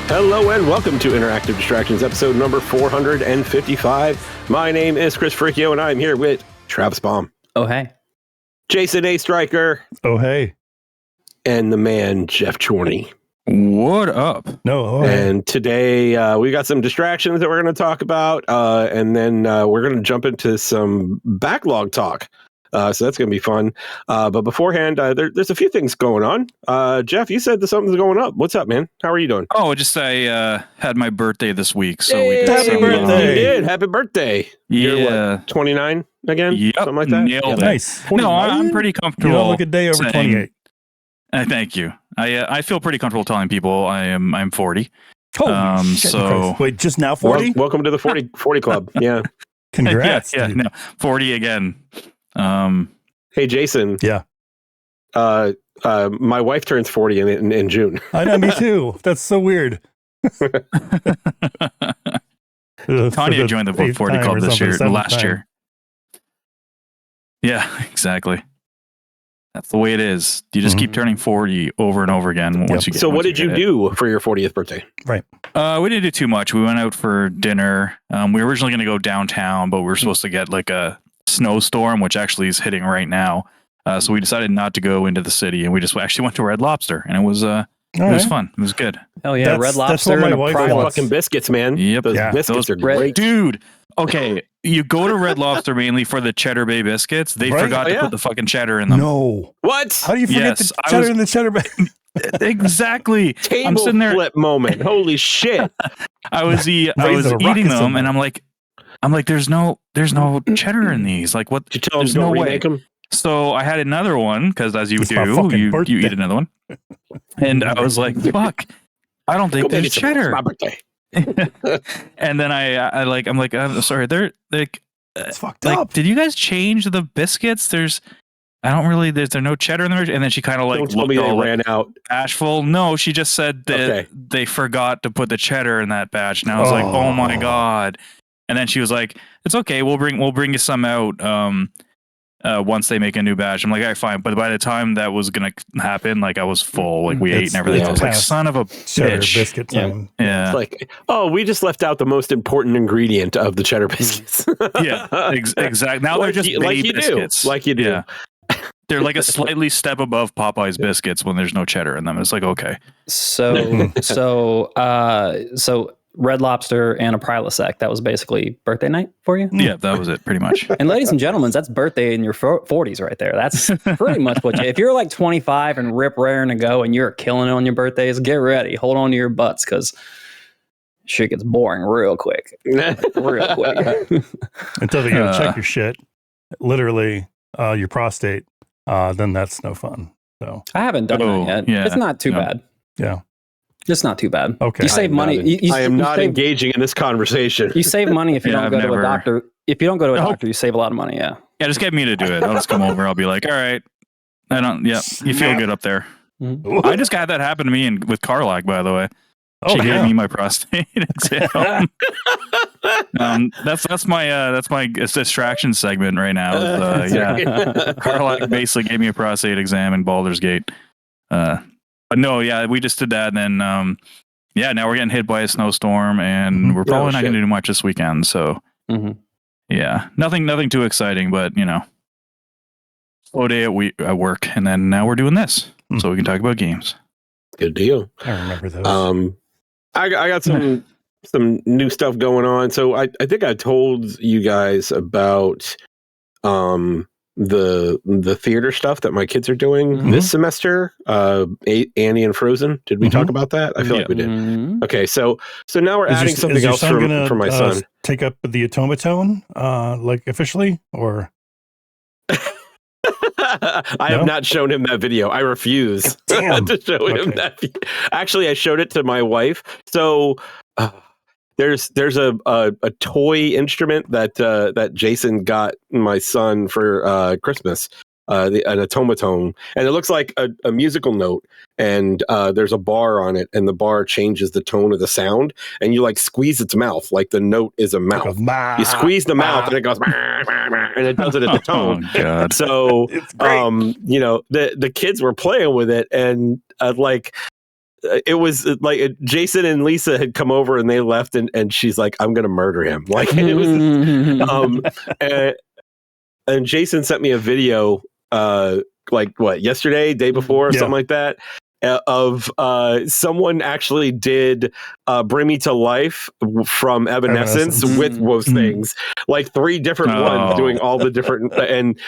Hello and welcome to Interactive Distractions, episode number 455. My name is Chris Fricchio, and I'm here with Travis Baum. Oh, hey. Jason A. Stryker. Oh, hey. And the man, Jeff Chorney. What up? No. Oh, hey. And today we got some distractions that we're going to talk about, and then we're going to jump into some backlog talk. So that's going to be fun. But beforehand, there's a few things going on. Jeff, you said that something's going up. What's up, man? How are you doing? Oh, just I had my birthday this week, so Yay! we did Happy some, birthday! You did. Happy birthday. Yeah, You're what, 29 again? Yep, Something like that? nailed it. Nice. No, I'm pretty You comfortable. don't look a day over saying- 28. Thank you. I feel pretty comfortable telling people I'm 40. Holy shit, so- Christ. Wait, just now 40? Welcome to the 40 club. Yeah. Congrats. yeah, dude. no, 40 again. Hey, Jason. Yeah. My wife turns 40 in June. I know, me too. That's so weird. Tanya joined the 40 club this year, last year. Yeah, exactly. That's the way it is. You just keep turning 40 over and over again once you get. So what did you get do for your 40th birthday? Right. We didn't do too much. We went out for dinner. We were originally going to go downtown, but we were supposed to get like a snowstorm, which actually is hitting right now. So we decided not to go into the city, and we just actually went to Red Lobster, and it was fun. It was good. Hell yeah, That's- Red that's Lobster what my and a wife Private. wants. Fucking biscuits, man. Yep. Those Yeah. biscuits are Red- great. Dude, okay, you go to Red Lobster mainly for the Cheddar Bay biscuits. They Right? forgot Oh, to yeah. put the fucking cheddar in them. No. What? How do you forget Yes, the I cheddar was- in the cheddar bay? Exactly. Table I'm sitting there. flip moment. Holy shit. I was Raise the eating ruckus them, in and there. I'm like, there's no cheddar in these. Like, what? Did you tell them There's to no way. remake them? So I had another one because, as you It's my do, fucking you birthday. eat another one, and I was like, fuck. I don't think Go make there's some- cheddar. It's my birthday. And then I'm sorry, they're like, It's fucked like, up. did you guys change the biscuits? There's no cheddar in there. And then she kind of like Don't tell looked me they all ran out. bashful. No, she just said that Okay. they forgot to put the cheddar in that batch. And I was like, oh my God. And then she was like, it's okay. We'll bring you some out. Once they make a new batch. I'm like, all right, fine. But by the time that was gonna happen, like I was full. Like we ate and everything. I was like, past son of a cheddar bitch. biscuit time. Yeah. It's like, oh, we just left out the most important ingredient of the cheddar biscuits. Yeah, exactly. Now they're just baby biscuits. Like you do. Yeah. They're like a slightly step above Popeye's biscuits when there's no cheddar in them. It's like, okay. So Red Lobster and a Prilosec. That was basically birthday night for you. Yeah, that was it pretty much. And ladies and gentlemen, that's birthday in your 40s right there. That's pretty much what if you're like 25 and rip raring to go and you're killing it on your birthdays, get ready. Hold on to your butts because shit gets boring real quick. Real quick. Until they go check your shit, literally your prostate, then that's no fun. So, I haven't done that yet. yeah. It's not too bad. yeah. It's not too bad. Okay. You save money. I am you not save- engaging in this conversation. You save money if you Yeah, don't I've go to never- a doctor. If you don't go to a Oh. doctor, you save a lot of money. Yeah. Yeah, just get me to do it. I'll just come over. I'll be like, all right. You feel good up there. I just had that happen to me with Carlac, by the way. She gave me my prostate exam. That's my distraction segment right now. Carlac basically gave me a prostate exam in Baldur's Gate. But no, yeah, we just did that, and then now we're getting hit by a snowstorm, and we're probably not going to do much this weekend. So yeah, nothing too exciting, but slow day at work, and then now we're doing this, so we can talk about games. Good deal. I remember those. I got some new stuff going on. So I think I told you guys about the theater stuff that my kids are doing this semester. Annie and Frozen. Did we talk about that? I feel like we did. Mhm. Okay, so now we're adding something else for my son. Take up the automaton, like officially, or I have not shown him that video. I refuse to show him that. Actually, I showed it to my wife. So there's a toy instrument that Jason got my son for Christmas, an automaton, and it looks like a musical note, and there's a bar on it, and the bar changes the tone of the sound, and you like squeeze its mouth, like the note is a mouth. You squeeze the mouth, and it goes, and it does it at the tone. Oh, God. So, It's great. the kids were playing with it, and it was like Jason and Lisa had come over and they left, and she's like, I'm gonna murder him. Like, it was and Jason sent me a video yesterday, day before, something like that, of someone actually did Bring Me to Life from Evanescence with those things, like 3 different ones doing all the different, and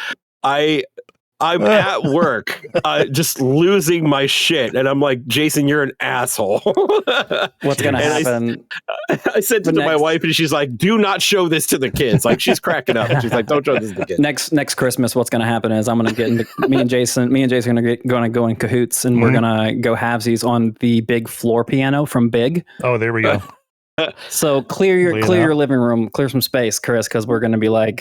I'm at work, just losing my shit, and I'm like, Jason, you're an asshole. What's gonna happen? I said to my wife, and she's like, "Do not show this to the kids." Like, she's cracking up. She's like, "Don't show this to the kids." Next Christmas, what's gonna happen is I'm gonna get into me and Jason are gonna go in cahoots, and we're gonna go halvesies on the big floor piano from Big. Oh, there we go. So clear your living room, clear some space, Chris, because we're gonna be Done.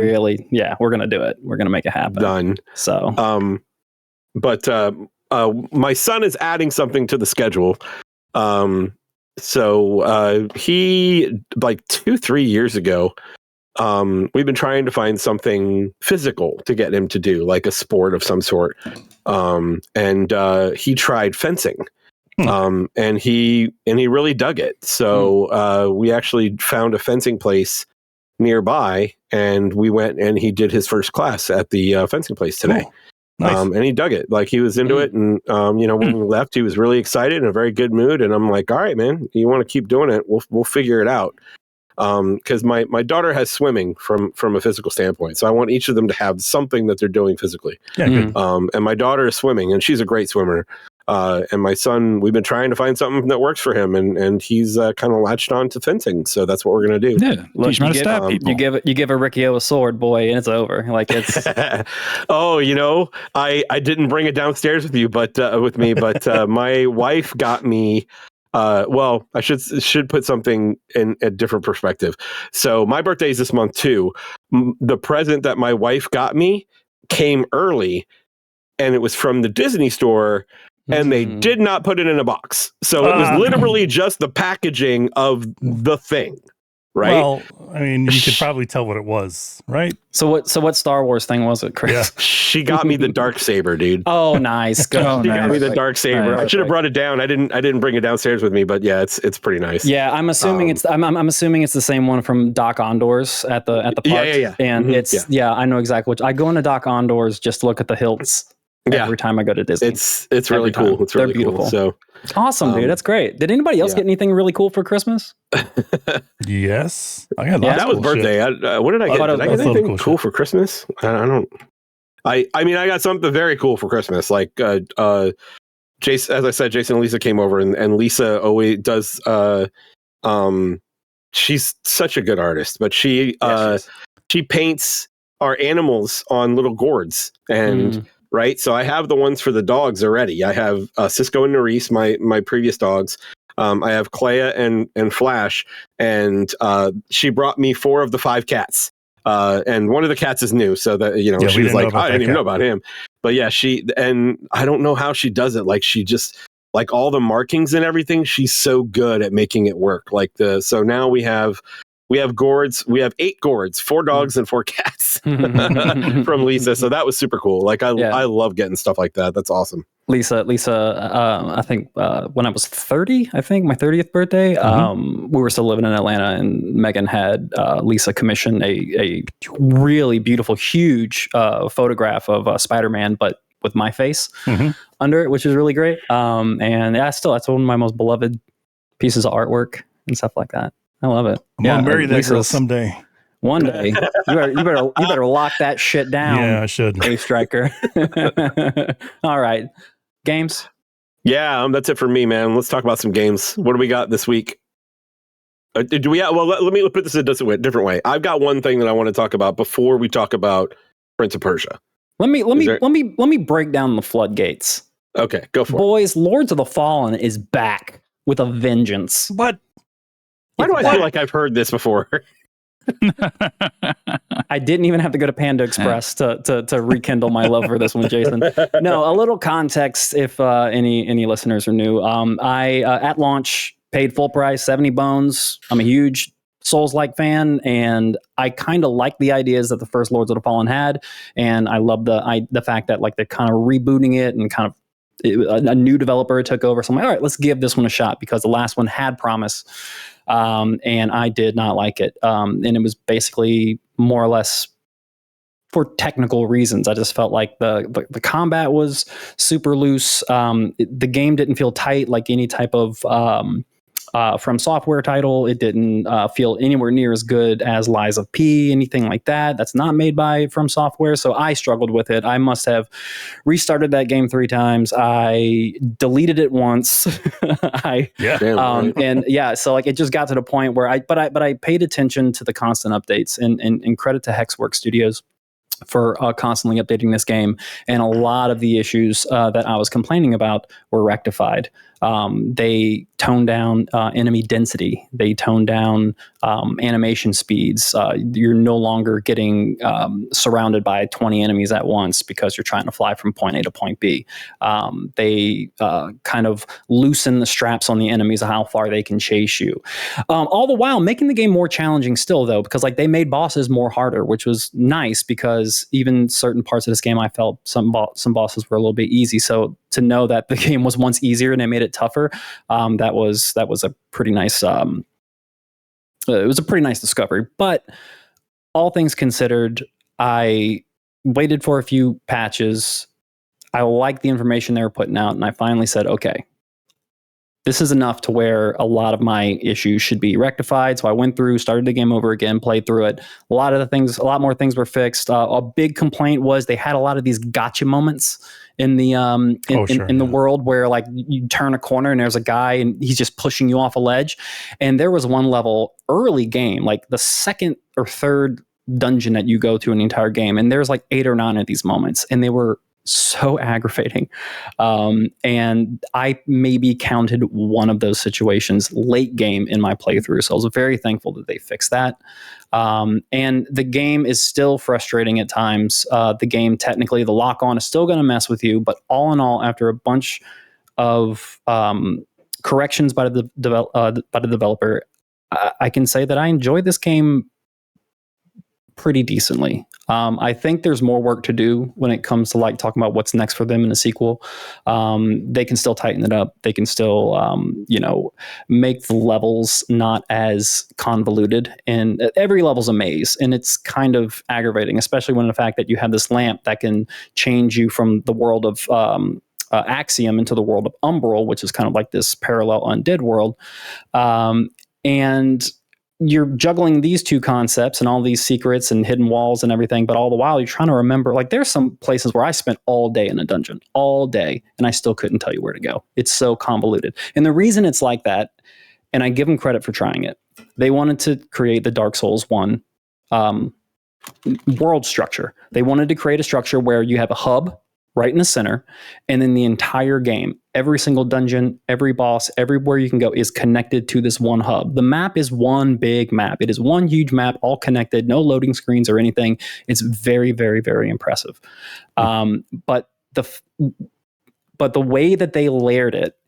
really, we're gonna do it. We're gonna make it happen. Done. So, but my son is adding something to the schedule. So he, like 2-3 years ago, we've been trying to find something physical to get him to do, like a sport of some sort. And he tried fencing. And he really dug it. So we actually found a fencing place nearby, and we went, and he did his first class at the fencing place today. Cool. Nice. And he dug it. Like, he was into it, and when we left, he was really excited, in a very good mood. And I'm like, all right, man, you want to keep doing it? We'll figure it out. Because my daughter has swimming from a physical standpoint, so I want each of them to have something that they're doing physically. Yeah, good. And my daughter is swimming, and she's a great swimmer. And my son, we've been trying to find something that works for him, and he's kind of latched on to fencing. So that's what we're gonna do. Yeah, look, teach him how to stab people. you give a Ricky O a sword, boy, and it's over. Like, it's. Oh, I didn't bring it downstairs with you, but my wife got me. Well, I should put something in a different perspective. So my birthday is this month too. The present that my wife got me came early, and it was from the Disney store. And they did not put it in a box. So it was literally just the packaging of the thing, right? Well, I mean, you could probably tell what it was, right? So what Star Wars thing was it, Chris? Yeah. She got me the Darksaber, dude. Oh, nice. Good. She got me the Darksaber. I should have brought it down. I didn't bring it downstairs with me, but yeah, it's pretty nice. Yeah, I'm assuming I'm assuming it's the same one from Doc Ondor's at the park. Yeah. And it's I know exactly which. I go into Doc Ondor's just to look at the hilts. Every time I go to Disney. It's really cool. It's really beautiful. Cool. So awesome, dude. That's great. Did anybody else get anything really cool for Christmas? Yes. I got that was birthday. What did I get? Did I get anything cool for Christmas? I don't. I mean, I got something very cool for Christmas. Like Jason, as I said, Jason and Lisa came over, and Lisa always does. She's such a good artist, but she paints our animals on little gourds and. Right. So I have the ones for the dogs already. I have Cisco and Nerisse, my previous dogs. I have Clea and Flash, and she brought me 4 of the 5 cats. And one of the cats is new. So that, she was like, I didn't even know about him. But yeah, and I don't know how she does it. Like, she just, like, all the markings and everything, she's so good at making it work. So now we have gourds. We have 8 gourds, 4 dogs and 4 cats from Lisa. So that was super cool. Like, I love getting stuff like that. That's awesome. Lisa, I think when I was 30, my 30th birthday, we were still living in Atlanta, and Megan had Lisa commission a really beautiful, huge photograph of Spider-Man, but with my face under it, which is really great. And that's one of my most beloved pieces of artwork and stuff like that. I love it. I'm gonna marry that girl someday. One day. You better lock that shit down. Yeah, I should. A striker. All right. Games? Yeah, that's it for me, man. Let's talk about some games. What do we got this week? Let me put this in a different way. I've got one thing that I want to talk about before we talk about Prince of Persia. Let me break down the floodgates. Okay, go for it. Boys, Lords of the Fallen is back with a vengeance. What? Why do I feel like I've heard this before? I didn't even have to go to Panda Express to rekindle my love for this one, Jason. No, a little context if any listeners are new. I at launch paid full price, 70 bones. I'm a huge Souls-like fan, and I kind of like the ideas that the first Lords of the Fallen had, and I love the fact that like they're kind of rebooting it and kind of a new developer took over. So I'm like, all right, let's give this one a shot because the last one had promise, and I did not like it. And it was basically more or less for technical reasons. I just felt like the combat was super loose. The game didn't feel tight like any type of From Software title. It didn't feel anywhere near as good as Lies of P, anything like that. That's not made by From Software. So I struggled with it. I must have restarted that game 3 times. I deleted it once. So like it just got to the point where I paid attention to the constant updates and credit to Hexworks Studios for constantly updating this game. And a lot of the issues that I was complaining about were rectified. They toned down enemy density. They toned down animation speeds. You're no longer getting surrounded by 20 enemies at once because you're trying to fly from point A to point B. They kind of loosen the straps on the enemies of how far they can chase you. All the while making the game more challenging still, though, because like they made bosses more harder, which was nice because even certain parts of this game I felt some bosses were a little bit easy. So to know that the game was once easier and they made it tougher, that was a pretty nice it was a pretty nice discovery. But all things considered, I waited for a few patches. I liked the information they were putting out, and I finally said, okay, this is enough to where a lot of my issues should be rectified. So I went through, started the game over again, played through it. A lot more things were fixed. A big complaint was they had a lot of these gotcha moments in the in the world where like you turn a corner and there's a guy and he's just pushing you off a ledge. And there was one level early game, like the second or third dungeon that you go to in the entire game, and there's like 8 or 9 of these moments, and they were so aggravating. And I maybe counted one of those situations late game in my playthrough. So I was very thankful that they fixed that. And the game is still frustrating at times. The game, technically, the lock on is still going to mess with you. But all in all, after a bunch of corrections by the developer, I can say that I enjoyed this game pretty decently. I think there's more work to do when it comes to like talking about what's next for them in a sequel. They can still tighten it up. They can still, make the levels not as convoluted. And every level's a maze, and it's kind of aggravating, especially when the fact that you have this lamp that can change you from the world of Axiom into the world of Umbral, which is kind of like this parallel undead world. And you're juggling these two concepts and all these secrets and hidden walls and everything, but all the while you're trying to remember, like there's some places where I spent all day in a dungeon, all day, and I still couldn't tell you where to go. It's so convoluted. And the reason it's like that, and I give them credit for trying it, they wanted to create the Dark Souls 1 world structure. They wanted to create a structure where you have a hub right in the center, and then the entire game, every single dungeon, every boss, everywhere you can go is connected to this one hub. The map is one big map. It is one huge map, all connected, no loading screens or anything. It's very, very, very impressive. But the way that they layered it,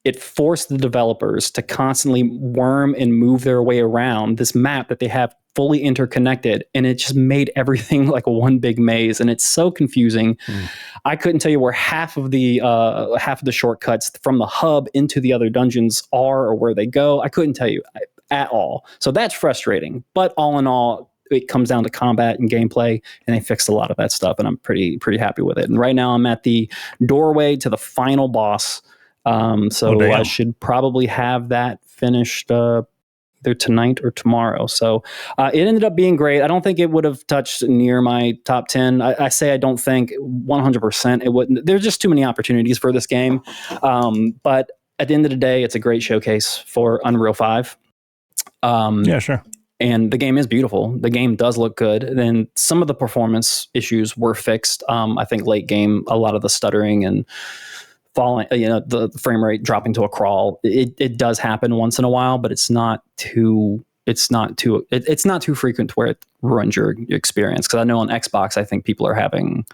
it forced the developers to constantly worm and move their way around this map that they have fully interconnected, and it just made everything like one big maze, and it's so confusing. I couldn't tell you where half of the shortcuts from the hub into the other dungeons are or where they go. I couldn't tell you at all. So that's frustrating. But all in all, it comes down to combat and gameplay, and they fixed a lot of that stuff, and I'm pretty happy with it. And right now I'm at the doorway to the final boss. So I should probably have that finished either tonight or tomorrow. So it ended up being great. I don't think it would have touched near my top 10. I say I don't think 100% it wouldn't. There's just too many opportunities for this game. But at the end of the day, it's a great showcase for Unreal 5. Yeah, sure. And the game is beautiful. The game does look good. Then some of the performance issues were fixed. I think late game, a lot of the stuttering and falling, the frame rate dropping to a crawl. It does happen once in a while, but it's not too it's not too frequent to where it ruins your experience. Because I know on Xbox, I think people are having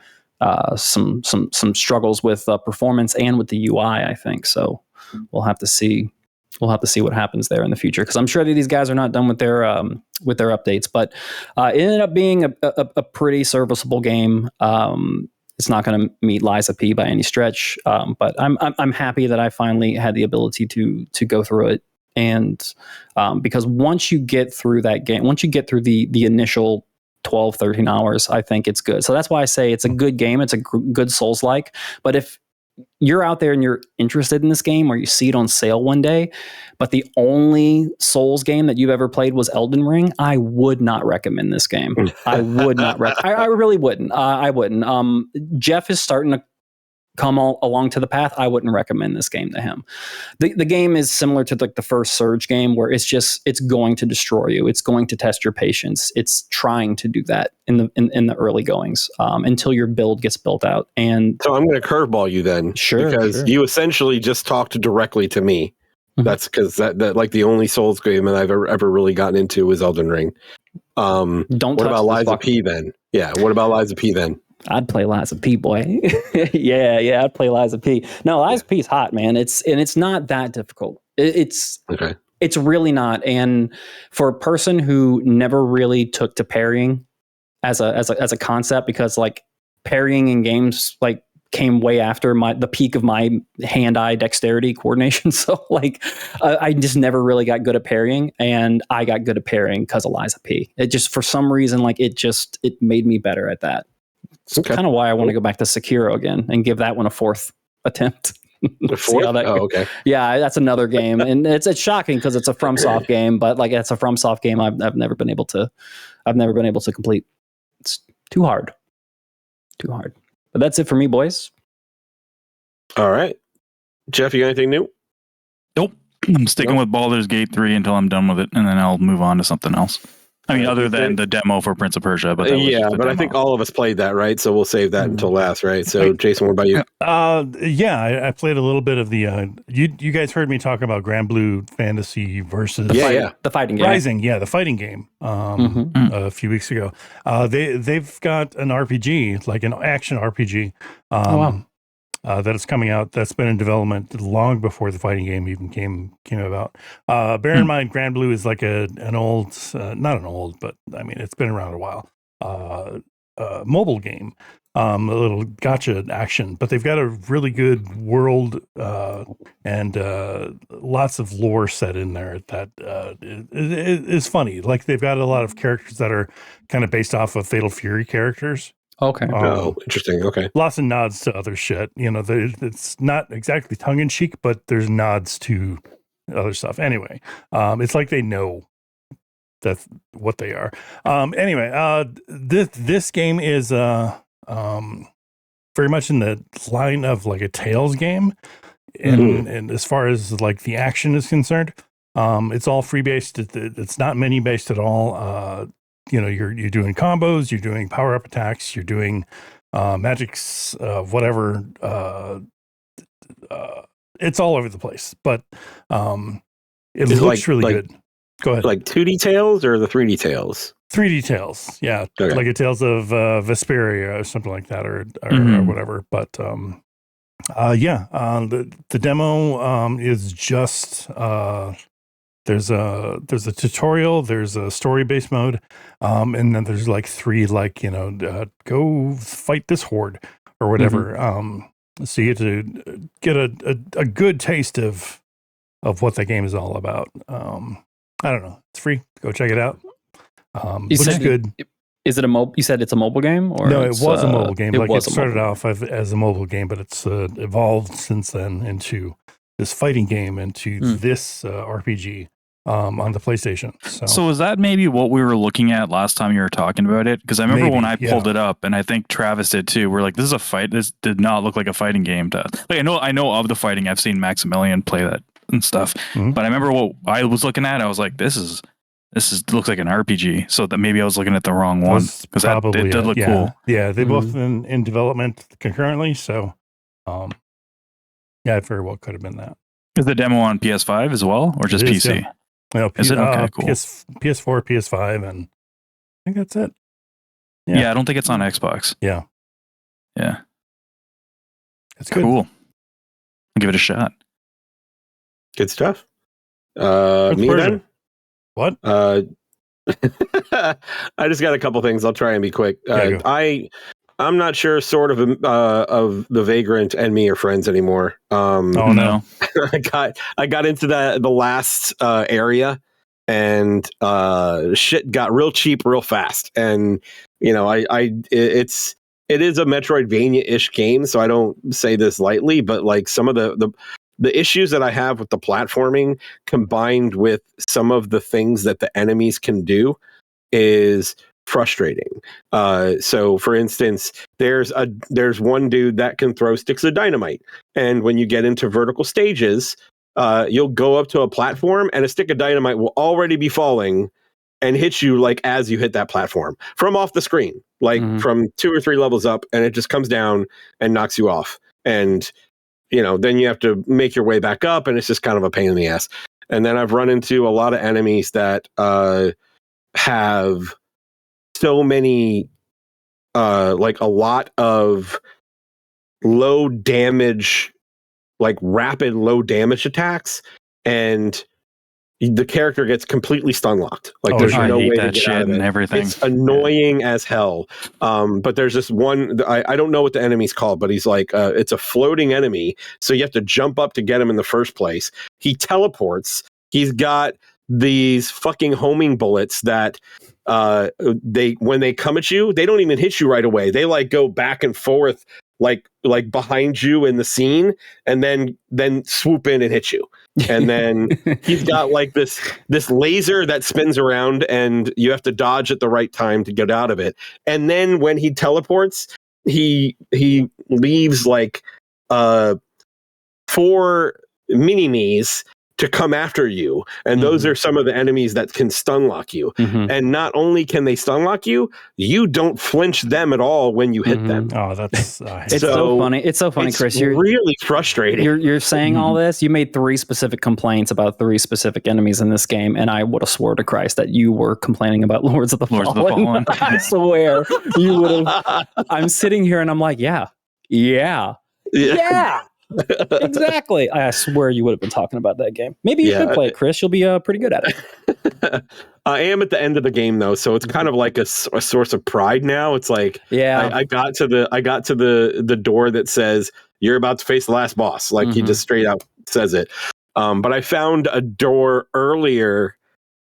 some struggles with performance and with the UI. I think so. We'll have to see. We'll have to see what happens there in the future, because I'm sure that these guys are not done with their updates. But it ended up being a pretty serviceable game. It's not going to meet Lies of P by any stretch, but I'm happy that I finally had the ability to go through it. And because once you get through that game, once you get through the initial 12, 13 hours, I think it's good. So that's why I say it's a good game. It's a good Souls-like. But if you're out there and you're interested in this game, or you see it on sale one day, but the only Souls game that you've ever played was Elden Ring, I would not recommend this game. I would not I really wouldn't. I wouldn't. Jeff is starting to come along to the path. I wouldn't recommend this game to him. The game is similar to like the first Surge game, where it's going to destroy you. It's going to test your patience. It's trying to do that in the early goings until your build gets built out. And so I'm going to curveball you then, because you essentially just talked directly to me. Mm-hmm. That's because that like the only Souls game that I've ever really gotten into was Elden Ring. What about Lies of P then? Yeah, what about Lies of P then? I'd play Lies of P, boy. yeah, I'd play Lies of P. No, Lies of P is hot, man. It's not that difficult. It's okay. It's really not. And for a person who never really took to parrying as a concept, because like parrying in games like came way after the peak of my hand-eye dexterity coordination. So like I just never really got good at parrying, and I got good at parrying because of Lies of P. It just, for some reason, like it made me better at that. It's kind of why I want to go back to Sekiro again and give that one a fourth attempt. A fourth? Okay. Yeah, that's another game, and it's shocking because it's a FromSoft game, but like it's a FromSoft game I've never been able to complete. It's too hard. But that's it for me, boys. All right, Jeff, you got anything new? Nope. I'm sticking with Baldur's Gate 3 until I'm done with it, and then I'll move on to something else. I mean, other than the demo for Prince of Persia, but I think all of us played that, right? So we'll save that until last, right? So, Jason, what about you? I played a little bit of the. You guys heard me talk about Granblue Fantasy versus the fighting game. Rising, the fighting game. A few weeks ago, they've got an RPG, like an action RPG. That is coming out. That's been in development long before the fighting game even came about. Bear in mind, Granblue is like an old, not an old, but I mean, it's been around a while. Mobile game, a little gotcha action, but they've got a really good world and lots of lore set in there that is funny. Like they've got a lot of characters that are kind of based off of Fatal Fury characters. Okay. Interesting. Okay. Lots of nods to other shit. You know, it's not exactly tongue in cheek, but there's nods to other stuff. Anyway, it's like they know that's what they are. This game is very much in the line of like a Tales game, and as far as like the action is concerned, it's all free based. It's not menu based at all. You're doing combos, you're doing power up attacks, you're doing magics, whatever. It's all over the place, but it looks really good. Go ahead. Like 2D Tales or the 3D Tales? 3D Tales, yeah, okay. Like a Tales of Vesperia or something like that, or whatever. But the demo is just. There's a tutorial, there's a story-based mode, and then there's like 3, like, go fight this horde or whatever. So you get to get a good taste of what the game is all about. I don't know. It's free. Go check it out. Looks good. Is it you said it's a mobile game? Or no, it was a mobile game. It started off as a mobile game, but it's evolved since then into this fighting game, into this RPG on the PlayStation. So is that maybe what we were looking at last time you were talking about it? Because I remember when I pulled it up, and I think Travis did too. We're like, this is a fight. This did not look like a fighting game. I know of the fighting. I've seen Maximilian play that and stuff. But I remember what I was looking at. I was like, this looks like an RPG. So that maybe I was looking at the wrong one, because it did look cool. Yeah, they both in development concurrently. So, it very well could have been that. Is the demo on PS5 as well, or just PC? No, Is it? Okay, cool. PS4, PS5, and I think that's it. Yeah, I don't think it's on Xbox. Yeah. It's good. Cool. I'll give it a shot. Good stuff. What's Me Persia? then? What? I just got a couple things. I'll try and be quick. Go. I'm not sure sort of the Vagrant and me are friends anymore. Oh no. I got into the last area, and shit got real cheap real fast. And you know, it is a Metroidvania-ish game, so I don't say this lightly, but like some of the issues that I have with the platforming combined with some of the things that the enemies can do is frustrating. So for instance, there's one dude that can throw sticks of dynamite, and when you get into vertical stages, you'll go up to a platform and a stick of dynamite will already be falling and hit you like as you hit that platform from off the screen, like from 2 or 3 levels up, and it just comes down and knocks you off. And you know, then you have to make your way back up, and it's just kind of a pain in the ass. And then I've run into a lot of enemies that have so many, like a lot of low damage, like rapid low damage attacks, and the character gets completely stun locked. Like there's no way to get out of it. And everything. It's annoying as hell. But there's this one, I don't know what the enemy's called, but he's like, it's a floating enemy. So you have to jump up to get him in the first place. He teleports. He's got these fucking homing bullets that when they come at you, they don't even hit you right away. They like go back and forth, like behind you in the scene, and then swoop in and hit you. And then he's got like this laser that spins around, and you have to dodge at the right time to get out of it. And then when he teleports, he leaves like 4 mini-me's to come after you, and those are some of the enemies that can stun lock you. And not only can they stun lock you, you don't flinch them at all when you hit them. Oh, that's it's so funny. It's so funny, it's Chris. You're really frustrating. You're saying all this. You made 3 specific complaints about 3 specific enemies in this game, and I would have swore to Christ that you were complaining about Lords of the Fallen. I swear you would have. I'm sitting here and I'm like, yeah. Exactly. I swear you would have been talking about that game. Maybe you should play it, Chris. You'll be pretty good at it. I am at the end of the game though, so it's kind of like a source of pride now. It's like, I got to the door that says you're about to face the last boss. Like he just straight out says it. But I found a door earlier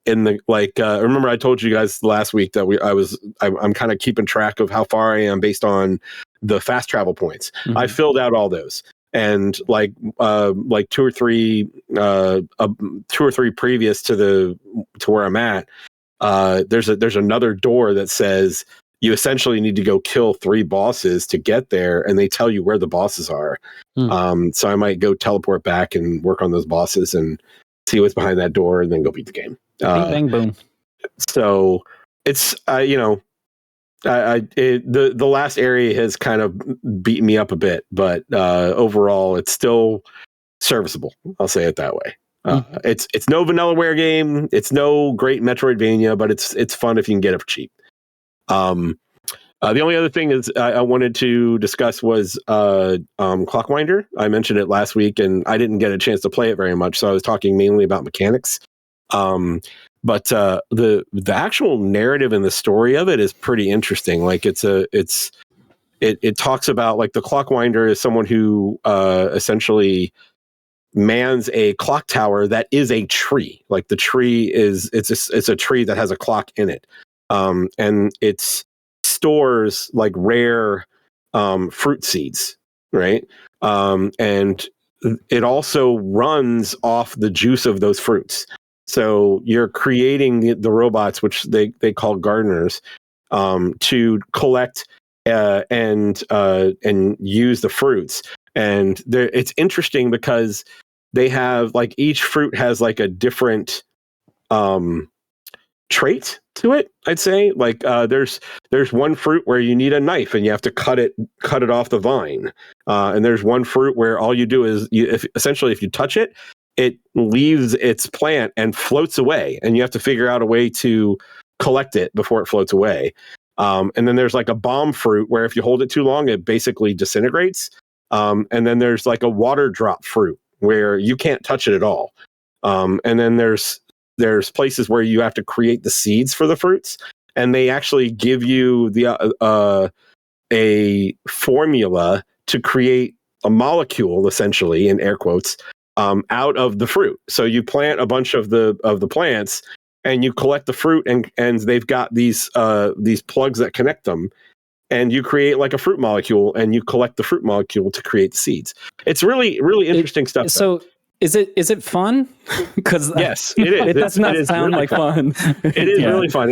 in the remember I told you guys last week that I'm kind of keeping track of how far I am based on the fast travel points. I filled out all those. And like 2 or 3 previous to where I'm at, there's another door that says you essentially need to go kill 3 bosses to get there, and they tell you where the bosses are. So I might go teleport back and work on those bosses and see what's behind that door, and then go beat the game. Bing, bang, boom. So it's the last area has kind of beaten me up a bit, but overall it's still serviceable. I'll say it that way. It's no Vanillaware game. It's no great Metroidvania, but it's fun if you can get it for cheap. The only other thing is I wanted to discuss was Clockwinder. I mentioned it last week, and I didn't get a chance to play it very much, so I was talking mainly about mechanics. But the actual narrative and the story of it is pretty interesting. Like it talks about like the Clockwinder is someone who essentially mans a clock tower that is a tree. Like the tree it's a tree that has a clock in it, and it stores like rare fruit seeds, right? And it also runs off the juice of those fruits. So you're creating the robots, which they call gardeners, to collect and use the fruits. And it's interesting because they have like each fruit has like a different trait to it. I'd say like there's one fruit where you need a knife and you have to cut it off the vine, and there's one fruit where all you do is if you touch it, it leaves its plant and floats away, and you have to figure out a way to collect it before it floats away. And then there's like a bomb fruit where if you hold it too long, it basically disintegrates. And then there's like a water drop fruit where you can't touch it at all. And then there's places where you have to create the seeds for the fruits, and they actually give you a formula to create a molecule, essentially, in air quotes, out of the fruit. So you plant a bunch of the plants, and you collect the fruit, and they've got these plugs that connect them, and you create like a fruit molecule, and you collect the fruit molecule to create the seeds. It's really, really interesting stuff. So is it fun? Because yes, it is. It does not sound really like fun. It is really fun.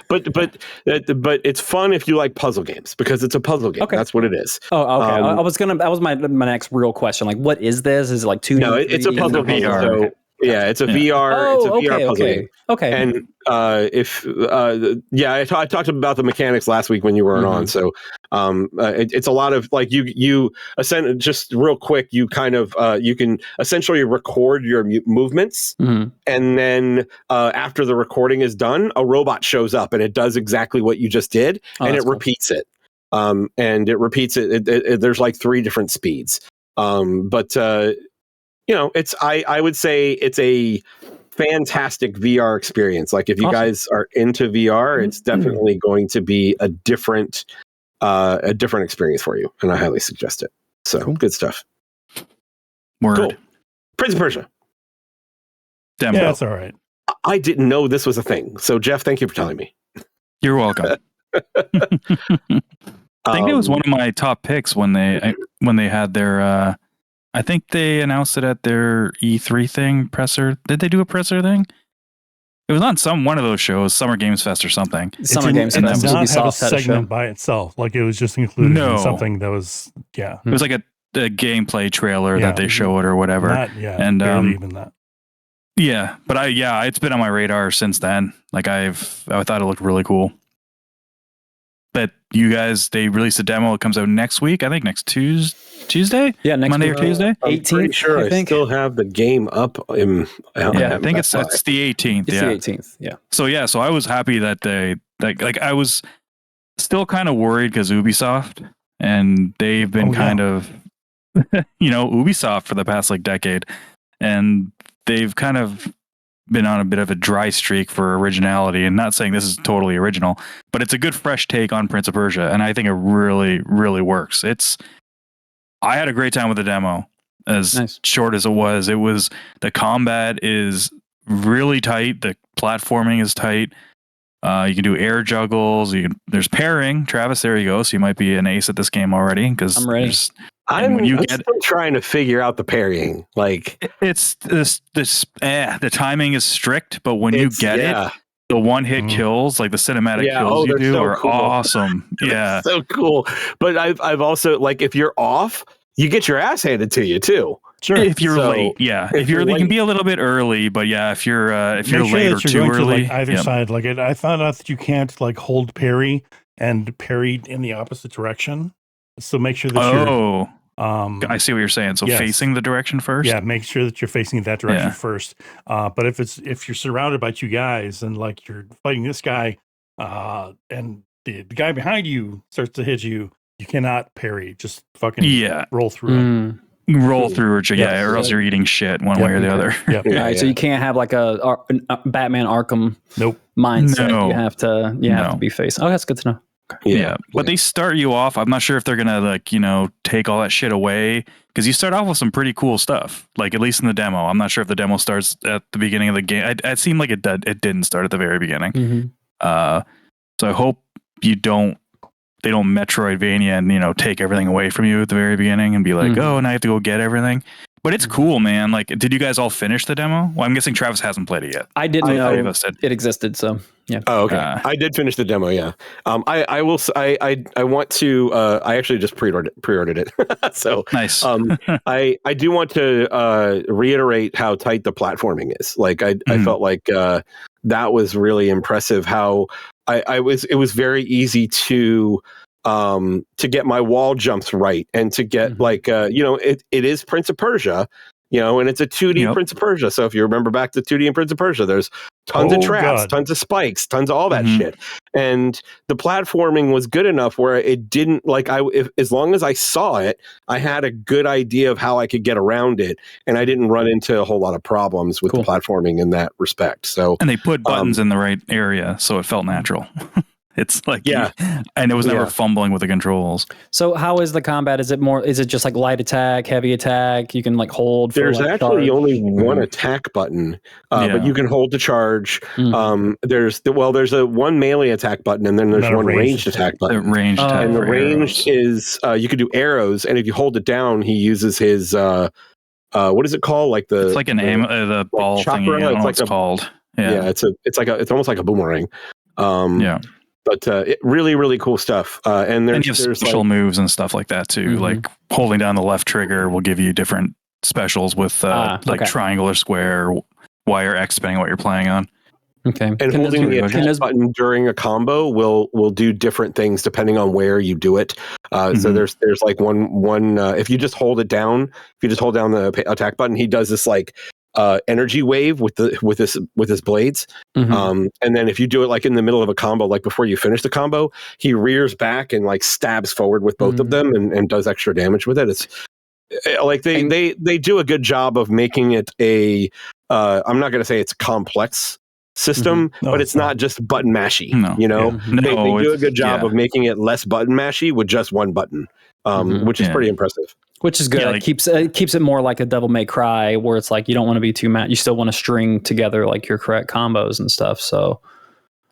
But it's fun if you like puzzle games, because it's a puzzle game. Okay. That's what it is. Oh, okay. That was my next real question. Like, what is this? Is it like 2D? No, it's a puzzle game. So, yeah, it's a VR. It's a VR puzzle game. Okay. And I talked about the mechanics last week when you weren't on. So it's a lot of like you just real quick. You kind of you can essentially record your movements, and then after the recording is done, a robot shows up and it does exactly what you just did, and it repeats it. And it repeats it. There's like 3 different speeds. It's I would say it's a fantastic VR experience. Like if you guys are into VR, it's definitely going to be a different experience for you, and I highly suggest it. So good stuff. Word. Cool. Prince of Persia. Demo. Yeah, that's all right. I didn't know this was a thing. So Jeff, thank you for telling me. You're welcome. I think it was one of my top picks when they had their. I think they announced it at their E3 thing, presser. Did they do a presser thing? It was on one of those shows, Summer Games Fest or something. Summer Games Fest. It did not have a segment by itself. Like it was just included in something that was, It was like a gameplay trailer that they showed or whatever. And barely even that. Yeah, but it's been on my radar since then. Like I thought it looked really cool. But you guys, they released a demo. It comes out next week. I think next Tuesday. Yeah, next Monday week, or Tuesday. 18th. Sure, I still have the game up. I think it's the 18th. It's the 18th. Yeah. So I was happy that they I was still kind of worried because Ubisoft, and they've been kind of Ubisoft for the past like decade, and they've kind of been on a bit of a dry streak for originality, and not saying this is totally original, but it's a good fresh take on Prince of Persia, and I think it really, really works. I had a great time with the demo, as short as it was. The combat is really tight. The platforming is tight. You can do air juggles. There's pairing. Travis, there you go. So you might be an ace at this game already. Because I'm ready. I'm still trying to figure out the parrying. Like it's the timing is strict, but when you get it, the one hit kills, like the cinematic kills you do, are awesome. Yeah, so cool. But I've also, like, if you're off, you get your ass handed to you too. Sure. If you're late, if you're late, you can be a little bit early, but if you're late or too early, either side. Like I found out that you can't like hold parry and parry in the opposite direction. So make sure that I see what you're saying. So facing the direction first. Yeah, make sure that you're facing that direction first. But if you're surrounded by 2 guys and like you're fighting this guy, and the guy behind you starts to hit you, you cannot parry. Just fucking roll through him. Roll through, or else you're eating shit one way or the other. So you can't have like a Batman Arkham mindset. No. You have to be facing. Oh, that's good to know. Yeah, but they start you off. I'm not sure if they're gonna take all that shit away, because you start off with some pretty cool stuff. Like at least in the demo, I'm not sure if the demo starts at the beginning of the game. It seemed like it didn't start at the very beginning. So I hope they don't Metroidvania and take everything away from you at the very beginning and be like, oh, now I have to go get everything. But it's cool, man. Like, did you guys all finish the demo? Well, I'm guessing Travis hasn't played it yet. I didn't know it existed, so yeah. Oh, okay. I did finish the demo. Yeah. I will. I want to. I actually just pre-ordered it. So nice. I do want to reiterate how tight the platforming is. Like I felt like that was really impressive. How it was very easy to get my wall jumps right and to get it is Prince of Persia, and it's a 2D Prince of Persia. So if you remember back to 2D and Prince of Persia, there's tons of traps, tons of spikes, tons of all that shit. And the platforming was good enough where it didn't as long as I saw it, I had a good idea of how I could get around it, and I didn't run into a whole lot of problems with the platforming in that respect. So, and they put buttons in the right area, so it felt natural. It's like, and it was never fumbling with the controls. So how is the combat? Is it just like light attack, heavy attack? You can like hold. There's actually only one attack button, but you can hold to charge. There's a one melee attack button, and then there's one ranged attack button. Ranged attack. And the ranged is you can do arrows, and if you hold it down, he uses his what is it called? Like it's like the ball thing. I don't know what it's called. Yeah, it's almost like a boomerang. But really, really cool stuff. And you have special moves and stuff like that too. Like holding down the left trigger will give you different specials with triangle or square, Y or X, depending on what you're playing on. Okay. And holding the attack button during a combo will do different things depending on where you do it. So there's like one if you just hold it down, the attack button, he does this like energy wave with his blades. And then if you do it like in the middle of a combo, like before you finish the combo, he rears back and like stabs forward with both of them and does extra damage with it. It's like they do a good job of making it a I'm not going to say it's a complex system, but it's not just button mashy. They do a good job of making it less button mashy with just one button, which is pretty impressive. Which is good. Yeah, it keeps it more like a Devil May Cry, where it's like you don't want to be too mad. You still want to string together like your correct combos and stuff. So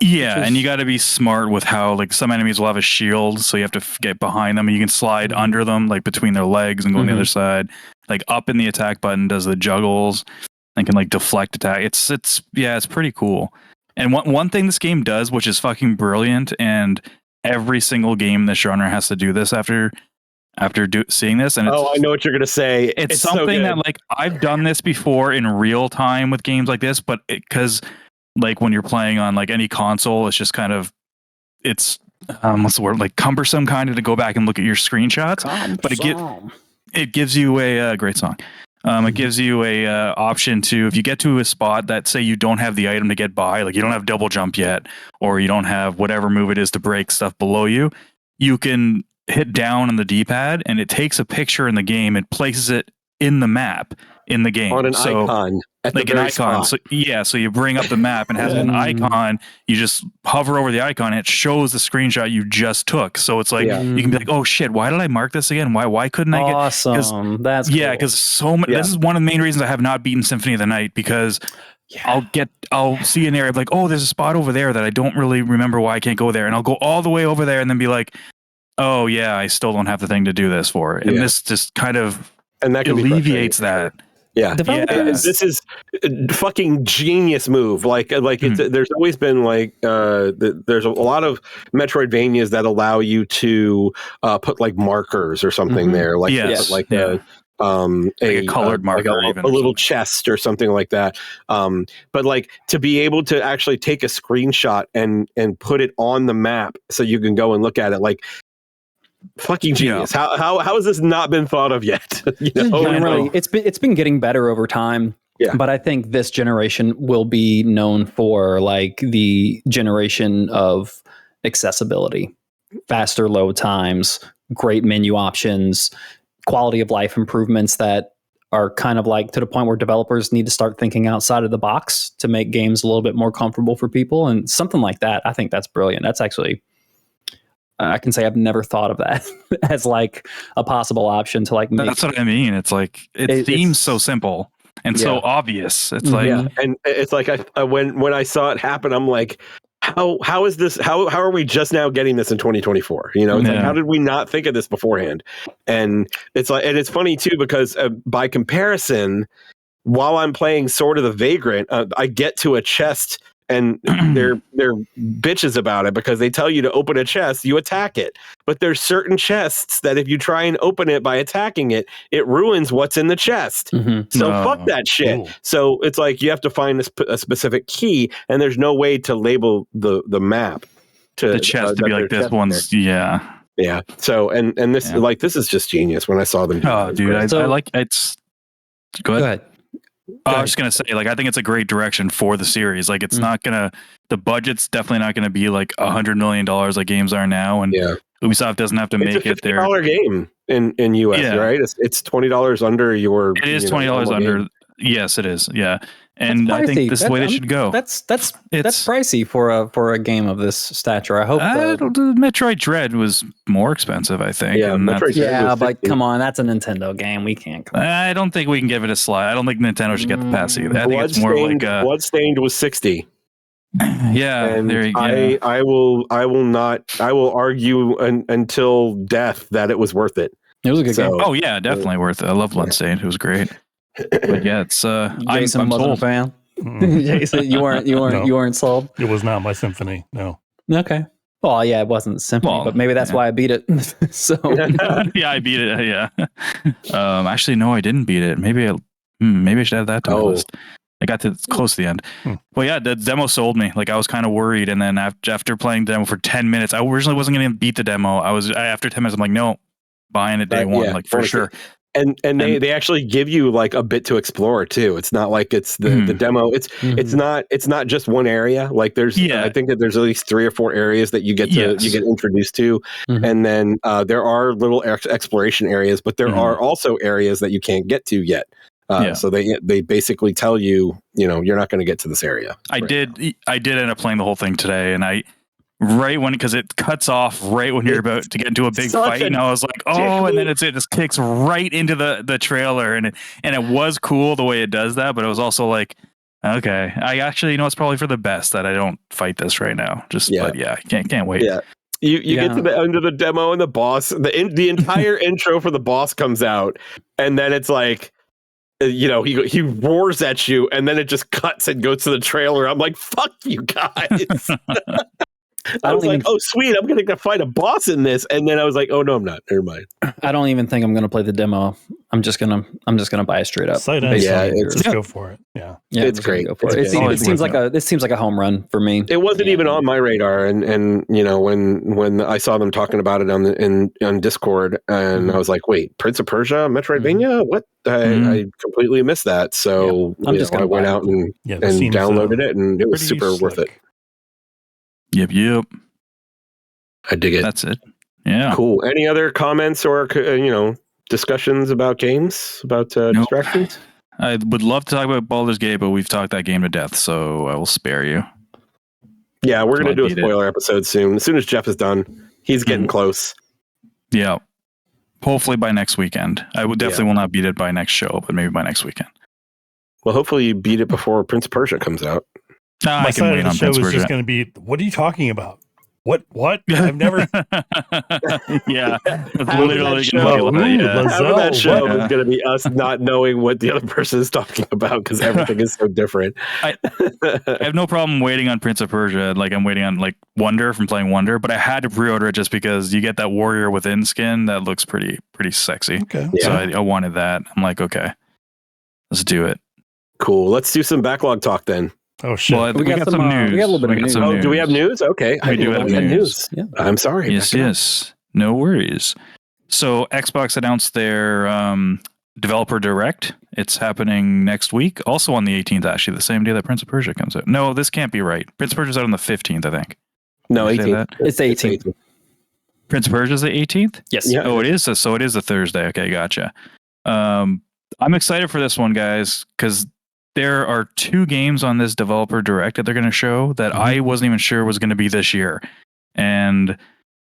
and you got to be smart with how like some enemies will have a shield, so you have to get behind them, and you can slide under them, like between their legs, and go on the other side. Like up in the attack button does the juggles and can like deflect attack. It's pretty cool. And one thing this game does, which is fucking brilliant, and every single game in this genre has to do this after seeing this, and I know what you're gonna say. It's something that like I've done this before in real time with games like this, but because like when you're playing on like any console, it's just kind of what's the word, like cumbersome kind of to go back and look at your screenshots. But it gives you a great song. It gives you a option to, if you get to a spot that say you don't have the item to get by, like you don't have double jump yet, or you don't have whatever move it is to break stuff below you, you can hit down on the D-pad and it takes a picture in the game. It places it in the map in the game on an icon, like an icon. So you bring up the map and has an icon. You just hover over the icon and it shows the screenshot you just took. So it's like you can be like, oh shit, why did I mark this again? Why couldn't I get? Awesome, that's cool. Because so much. This is one of the main reasons I have not beaten Symphony of the Night, because I'll see an area like, oh, there's a spot over there that I don't really remember why I can't go there, and I'll go all the way over there and then be like, oh yeah, I still don't have the thing to do this for it. And this just kind of alleviates that. This is a fucking genius move. There's always been like there's a lot of Metroidvanias that allow you to put like markers or something there, like a colored marker, like a little chest or something like that. But like to be able to actually take a screenshot and put it on the map so you can go and look at it, like fucking genius. How has this not been thought of yet? Really, it's been getting better over time. But I think this generation will be known for like the generation of accessibility, faster load times, great menu options, quality of life improvements that are kind of like to the point where developers need to start thinking outside of the box to make games a little bit more comfortable for people, and something like that. I think that's brilliant. That's actually, I can say I've never thought of that as like a possible option to like make. That's what I mean. It's like it seems so simple and so obvious. It's like, and it's like when I saw it happen, I'm like, how is this? How are we just now getting this in 2024? It's like, how did we not think of this beforehand? And it's like, and it's funny too, because by comparison, while I'm playing Sword of the Vagrant, I get to a chest. And they're bitches about it because they tell you to open a chest, you attack it. But there's certain chests that if you try and open it by attacking it, it ruins what's in the chest. So fuck that shit. Ooh. So it's like you have to find a specific key, and there's no way to label the map to the chest to be like this one's Yeah. So and this like this is just genius when I saw them. Oh, dude, I like it's. Go ahead. Go ahead. I was just gonna say, like, I think it's a great direction for the series. Like, it's not gonna, the budget's definitely not gonna be like $100 million like games are now, and Ubisoft doesn't have to make it their $50 game in US, right? It's $20 under your. It is $20 under. Game. Yes, it is. Yeah, and I think this is the way they should go. That's pricey for a game of this stature. I hope. Metroid Dread was more expensive, I think. Yeah, Metroid Dread was but come on, that's a Nintendo game. We can't. I don't think we can give it a slide. I don't think Nintendo should get the pass either. I think it's more like Bloodstained was 60. Yeah, and there you go. I will argue until death that it was worth it. It was a good game. Oh yeah, definitely worth it. I love Bloodstained. It was great. But yeah, it's Jason wasn't a fan. Jason, you weren't sold. It was not my symphony. No. Okay. Well, yeah, it wasn't a symphony, but maybe that's why I beat it. So yeah, I beat it. Yeah. Actually, no, I didn't beat it. Maybe I should add that to my list. I got to close to the end. Well, yeah, the demo sold me. Like, I was kind of worried, and then after playing the demo for 10 minutes, I originally wasn't going to beat the demo. After 10 minutes, I'm like, no, buying it day one, like for sure. And they actually give you like a bit to explore too. It's not like it's the demo. It's not just one area. Like there's I think that there's at least 3 or 4 areas that you get introduced to, and then there are little exploration areas, but there are also areas that you can't get to yet. So they basically tell you, you're not going to get to this area. I did end up playing the whole thing today, and because it cuts off right when you're about to get into a big fight, and I was like, and then it just kicks right into the trailer, and it was cool the way it does that, but it was also like, okay, I actually it's probably for the best that I don't fight this right now. But yeah, can't wait. Yeah. You get to the end of the demo, and the boss, the entire intro for the boss comes out, and then it's like, he roars at you, and then it just cuts and goes to the trailer. I'm like, fuck you guys. I was like, oh, sweet, I'm going to fight a boss in this. And then I was like, oh, no, I'm not. Never mind. I don't even think I'm going to play the demo. I'm just going to buy it straight up. Just go for it. Yeah, it's great. Go for it. It seems like a home run for me. It wasn't even on my radar. And when I saw them talking about it on Discord, and I was like, wait, Prince of Persia, Metroidvania? What? I completely missed that. So I went out and downloaded it, and it was super worth it. Yep. I dig it. That's it. Yeah. Cool. Any other comments or discussions about games, about distractions? I would love to talk about Baldur's Gate, but we've talked that game to death, so I will spare you. Yeah, we're going to do a spoiler episode soon. As soon as Jeff is done, he's getting close. Yeah. Hopefully by next weekend. I would definitely will not beat it by next show, but maybe by next weekend. Well, hopefully you beat it before Prince of Persia comes out. My side of the show is just going to be, what are you talking about? What? I've never. Yeah. Literally that show is going to be us not knowing what the other person is talking about because everything is so different. I have no problem waiting on Prince of Persia. Like, I'm waiting on like Wonder from playing Wonder, but I had to pre-order it just because you get that Warrior Within skin that looks pretty sexy. Okay. So I wanted that. I'm like, okay, let's do it. Cool. Let's do some backlog talk then. Oh shit! Well, we got some news. We got a little bit of news. Oh, do we have news? Okay, we do have news. Yeah. I'm sorry. Yes. No worries. So Xbox announced their developer direct. It's happening next week, also on the 18th. Actually, the same day that Prince of Persia comes out. No, this can't be right. Prince of Persia's out on the 15th, I think. No, 18th. It's the 18th. Prince of Persia's the 18th. Yes. Yeah. Oh, it is. So it is a Thursday. Okay, gotcha. I'm excited for this one, guys, because there are 2 games on this developer direct that they're going to show that I wasn't even sure was going to be this year. And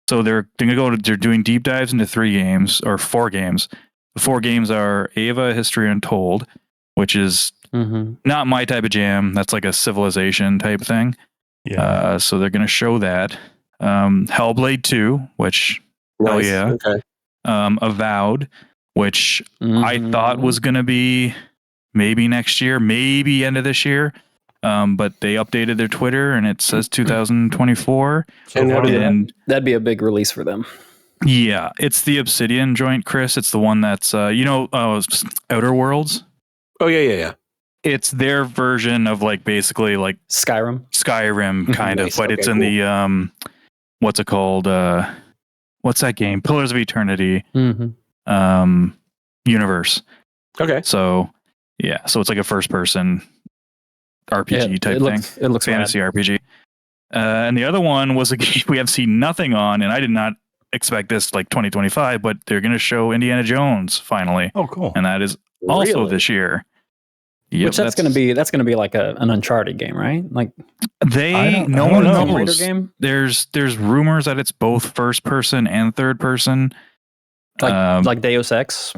so they're doing deep dives into 3 games or 4 games. The 4 games are Ava History Untold, which is not my type of jam. That's like a Civilization type thing. Yeah. So they're going to show that. Hellblade 2, which, nice. hell yeah. Okay. Avowed, which I thought was going to be maybe next year, maybe end of this year. But they updated their Twitter and it says 2024. And that'd be a big release for them. Yeah, it's the Obsidian joint, Chris. It's the one that's, Outer Worlds. Oh, yeah. It's their version of like basically like Skyrim kind of, but it's in the, what's it called? What's that game? Pillars of Eternity universe. Okay. So Yeah, so it's like a first-person RPG type thing. It looks fantasy RPG. And the other one was a game we have seen nothing on, and I did not expect this like 2025, but they're going to show Indiana Jones finally. Oh, cool. And that is also this year. Yep, which that's going to be like an Uncharted game, right? Like no one knows. Game? There's rumors that it's both first person and third person. Like Deus Ex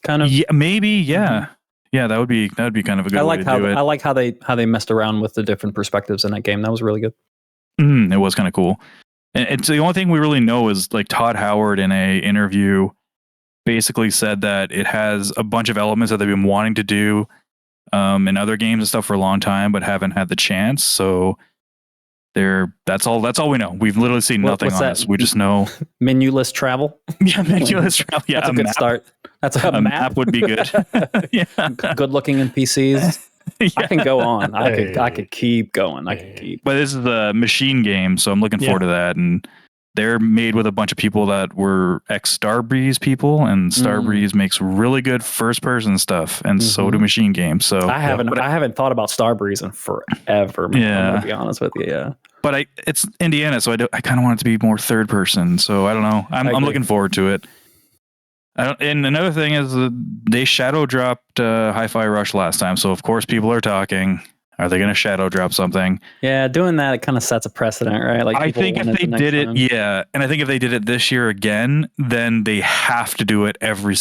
kind of. Yeah, maybe, yeah. Mm-hmm. Yeah, that would be kind of a good way to do it. I like how they messed around with the different perspectives in that game. That was really good. It was kind of cool. And it's the only thing we really know is like Todd Howard in a interview basically said that it has a bunch of elements that they've been wanting to do in other games and stuff for a long time, but haven't had the chance. So that's all we know. We've literally seen nothing on this. We just know menuless travel. Yeah, menuless travel. Yeah, that's a good start. That's a map would be good. Yeah, good looking NPCs. Yeah. I can go on. I could keep going. But this is the machine game, so I'm looking forward to that. And they're made with a bunch of people that were ex-Starbreeze people, and Starbreeze makes really good first-person stuff, and so do machine games. So I haven't thought about Starbreeze in forever. Man, I'm gonna be honest with you. Yeah, but it's Indiana, so I kind of want it to be more third-person. So I don't know. I'm looking forward to it. And another thing is they shadow dropped Hi-Fi Rush last time, so of course people are talking. Are they going to shadow drop something? Yeah, doing that, it kind of sets a precedent, right? Like I think if they did it, and I think if they did it this year again, then they have to do it every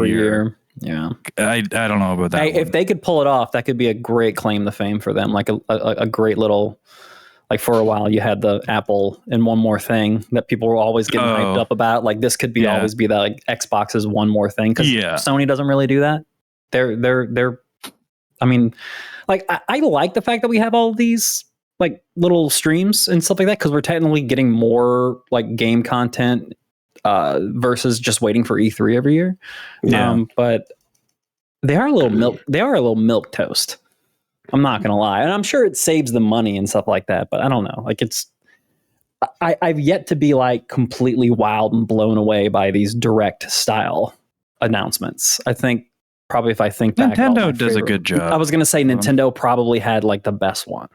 year. Yeah, I don't know about that. If they could pull it off, that could be a great claim to fame for them. Like a great little. Like for a while, you had the Apple and One More Thing that people were always getting hyped up about. Like this could be always be that like Xbox's One More Thing, because Sony doesn't really do that. They're. I mean, like I like the fact that we have all these like little streams and stuff like that, because we're technically getting more like game content versus just waiting for E3 every year. Yeah. But they are a little milk toast. I'm not gonna lie, and I'm sure it saves them money and stuff like that. But I don't know. Like I've yet to be like completely wowed and blown away by these direct style announcements. I think probably if I think back, Nintendo does a good job. I was gonna say Nintendo probably had like the best one.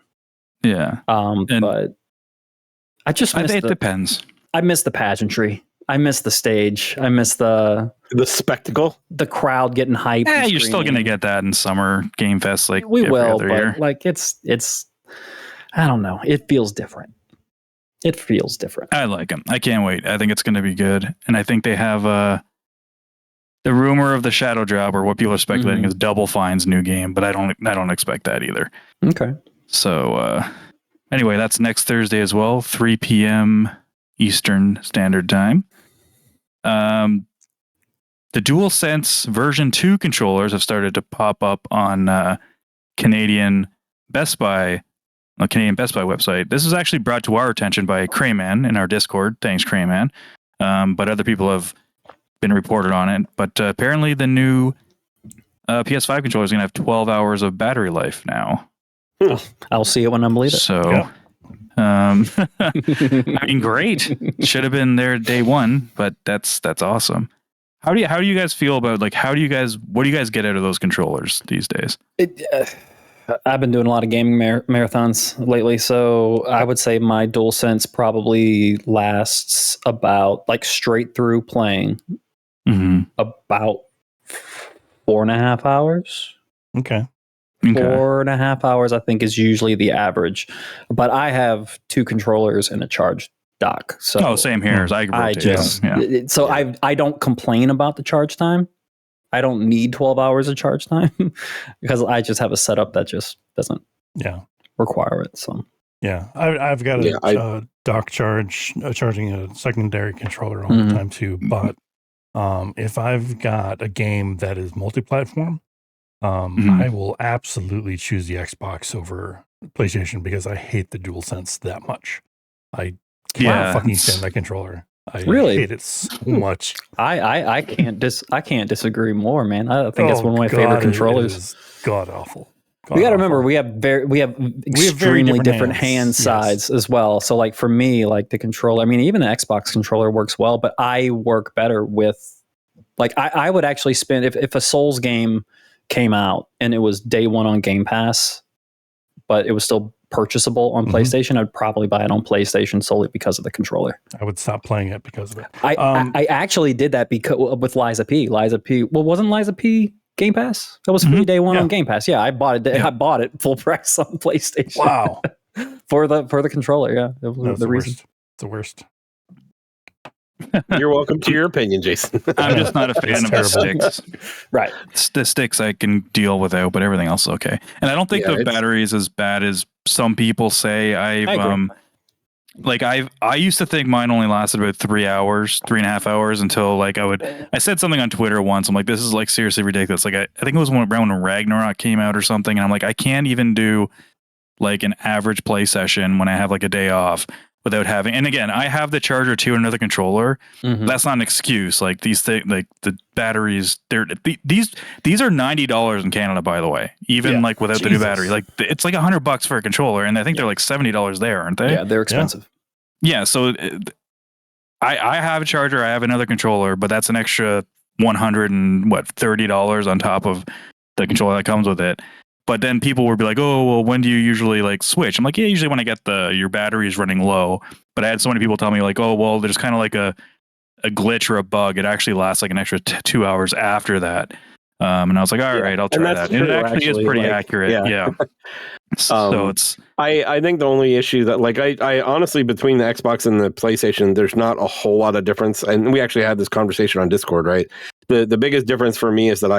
Yeah. But I just miss it depends. I miss the pageantry. I miss the stage. I miss the spectacle, the crowd getting hyped. Yeah, you're still gonna get that in Summer Game Fest, like we will, but year. Like it's. I don't know. It feels different. I like them. I can't wait. I think it's gonna be good, and I think they have the rumor of the Shadow Drop, or what people are speculating is Double Fine's new game, but I don't expect that either. Okay. So anyway, that's next Thursday as well, 3 p.m. Eastern Standard Time. The DualSense version 2 controllers have started to pop up on Canadian Best Buy website. This was actually brought to our attention by Crayman in our Discord. Thanks, Crayman. But other people have been reported on it. But apparently the new PS5 controller is going to have 12 hours of battery life now. I'll see it when I believe it. So, I mean, great. Should have been there day one, but that's awesome. How do you guys feel about what do you guys get out of those controllers these days? I've been doing a lot of gaming marathons lately, so I would say my DualSense probably lasts about, like, straight through playing, about 4.5 hours. Okay. 4.5 hours, I think, is usually the average. But I have 2 controllers and a charge dock. So same here. I don't complain about the charge time. I don't need 12 hours of charge time because I just have a setup that just doesn't require it. So I've got a dock charging a secondary controller all the time too. But if I've got a game that is multi-platform, I will absolutely choose the Xbox over PlayStation because I hate the DualSense that much. I can't fucking stand that controller. I hate it so much. I can't disagree more, man. I think it's one of my favorite controllers. It is god awful. We got to remember we have extremely different hand sides as well. So like for me, like the controller, I mean, even an Xbox controller works well, but I work better with, like, I would actually spend if a Souls game came out and it was day one on Game Pass, but it was still purchasable on PlayStation, I'd probably buy it on PlayStation solely because of the controller. I would stop playing it because of it. I actually did that because with Liza P. Well, wasn't Liza P Game Pass? That was free day one on Game Pass. Yeah, I bought it. I bought it full price on PlayStation. Wow. for the controller. Yeah, that was the reason. Worst. It's the worst. You're welcome to your opinion, Jason. I'm just not a fan of the sticks. Right. The sticks I can deal without, but everything else is okay. And I don't think the battery is as bad as some people say. I used to think mine only lasted about 3.5 hours until like I said something on Twitter once. I'm like, this is like seriously ridiculous. Like I think it was around when Ragnarok came out or something. And I'm like, I can't even do like an average play session when I have like a day off without having, and again, I have the charger too and another controller. That's not an excuse. Like these things, like the batteries, these are $90 in Canada, by the way, even like without the new battery. Like it's like $100 for a controller, and I think they're like $70 there, aren't they? Yeah, they're expensive. Yeah, so I have a charger, I have another controller, but that's an extra $130 on top of the controller that comes with it. But then people would be like, oh, well, when do you usually like switch? I'm like, yeah, usually when I get your battery is running low. But I had so many people tell me like, oh, well, there's kind of like a glitch or a bug. It actually lasts like an extra 2 hours after that. And I was like, all right, I'll try that. True, and it actually is pretty accurate. Yeah. So it's... I think the only issue that like, I honestly, between the Xbox and the PlayStation, there's not a whole lot of difference. And we actually had this conversation on Discord, right? The biggest difference for me is that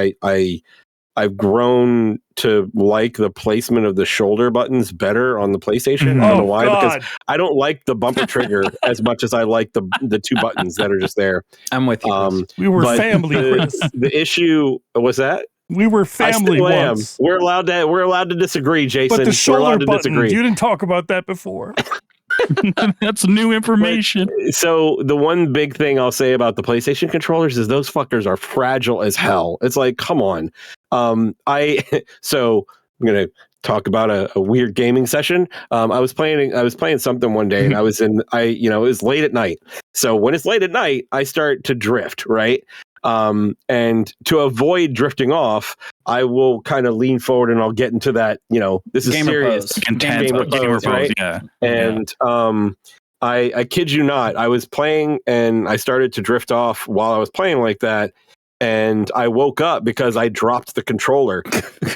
I've grown to like the placement of the shoulder buttons better on the PlayStation. I don't know why, because I don't like the bumper trigger as much as I like the two buttons that are just there. I'm with you. We were family. The issue was that we were family once. We're allowed to disagree, Jason. But the shoulder button, disagree. You didn't talk about that before. That's new information. So the one big thing I'll say about the PlayStation controllers is those fuckers are fragile as hell. It's like, come on. So I'm gonna talk about a weird gaming session. I was playing something one day, and it was late at night. So when it's late at night, I start to drift, right? And to avoid drifting off, I will kind of lean forward and I'll get into that, this is game serious. Intense game repose, right? Yeah. And I kid you not, I was playing and I started to drift off while I was playing like that. And I woke up because I dropped the controller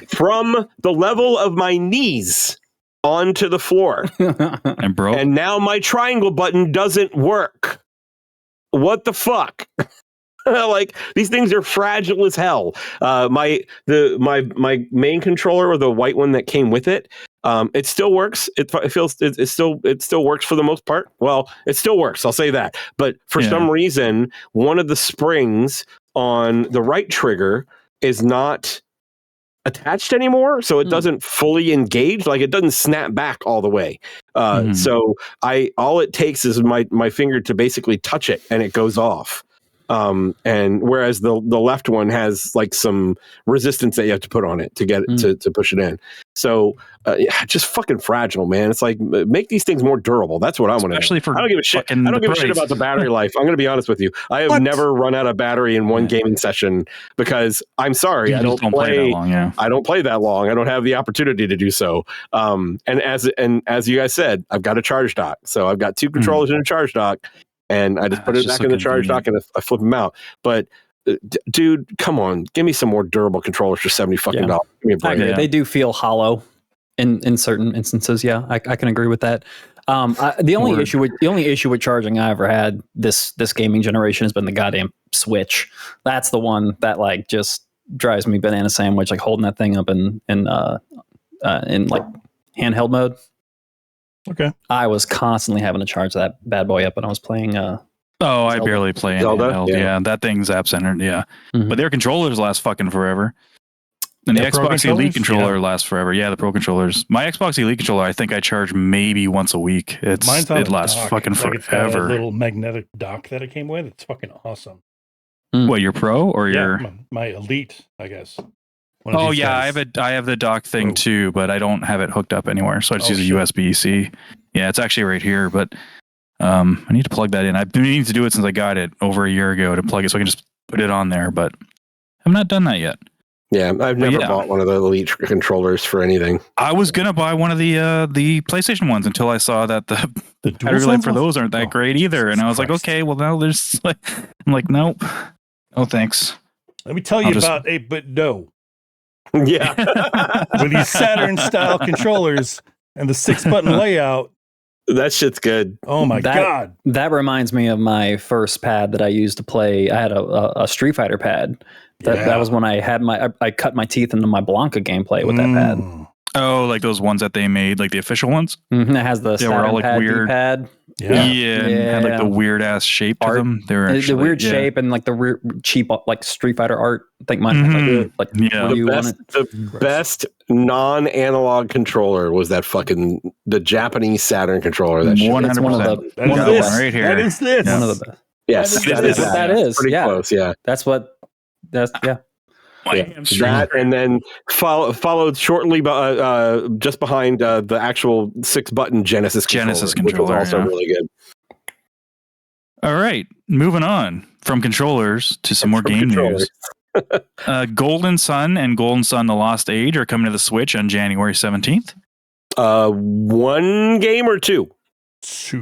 from the level of my knees onto the floor. And broke. And now my triangle button doesn't work. What the fuck? Like, these things are fragile as hell. My main controller, or the white one that came with it, it still works. It still works for the most part. Well, it still works. I'll say that. But for some reason, one of the springs on the right trigger is not attached anymore, so it doesn't fully engage. Like, it doesn't snap back all the way. So all it takes is my finger to basically touch it, and it goes off. And whereas the left one has like some resistance that you have to put on it to get it to push it in. So just fucking fragile, man. It's like, make these things more durable. That's what I want to do. Especially for I don't give a shit. I don't give a shit about the battery life. I'm going to be honest with you. I have never run out of battery in one gaming session because I'm sorry, I don't play that long. Yeah. I don't play that long. I don't have the opportunity to do so. And as you guys said, I've got a charge dock. So I've got two controllers in a charge dock. And I just put it back in the charge dock and I flip them out. But dude, come on, give me some more durable controllers for $70 fucking dollars. Give me a break. They do feel hollow in certain instances. Yeah, I can agree with that. The only issue with charging I ever had this gaming generation has been the goddamn Switch. That's the one that like just drives me banana sandwich, like holding that thing up in like handheld mode. Okay. I was constantly having to charge that bad boy up when I was playing. I barely play handheld. Yeah, that thing's app centered. Yeah, but their controllers last fucking forever. And the Xbox Elite controller lasts forever. Yeah, the Pro controllers. My Xbox Elite controller, I think I charge maybe once a week. It lasts fucking forever. It's got a little magnetic dock that it came with. It's fucking awesome. What, your Pro or your my Elite? I guess. Oh yeah, I have the dock thing too, but I don't have it hooked up anywhere, so I just use a USB-C. Yeah, it's actually right here, but I need to plug that in. I've been needing to do it since I got it over a year ago to plug it, so I can just put it on there, but I've not done that yet. Yeah, I've never bought one of the Elite controllers for anything. I was gonna buy one of the PlayStation ones until I saw that the battery life for those aren't that great either, and I was like, okay, well now there's like, I'm like, nope, oh thanks. Let me tell you about 8-bit No. Yeah, with these Saturn style controllers and the 6-button layout. that shit's good. Oh my god! That reminds me of my first pad that I used to play. I had a Street Fighter pad. That was when I had I cut my teeth into my Blanca gameplay with that pad. Oh, like those ones that they made, like the official ones. Mm-hmm. It has the were all like pad, weird D-pad. Yeah, and had like the weird ass shape to them. They were actually, the weird shape and like the weird, cheap like Street Fighter art. I think mine had like the best non-analog controller was that the Japanese Saturn controller. That 100%. One of the right here. That is this. One of the best. Yes, that is pretty close. Yeah, that's that, and then followed shortly just behind the actual 6-button Genesis controller, which was also really good. All right, moving on from controllers to some more game news. Golden Sun and Golden Sun: The Lost Age are coming to the Switch on January 17th. One game or two?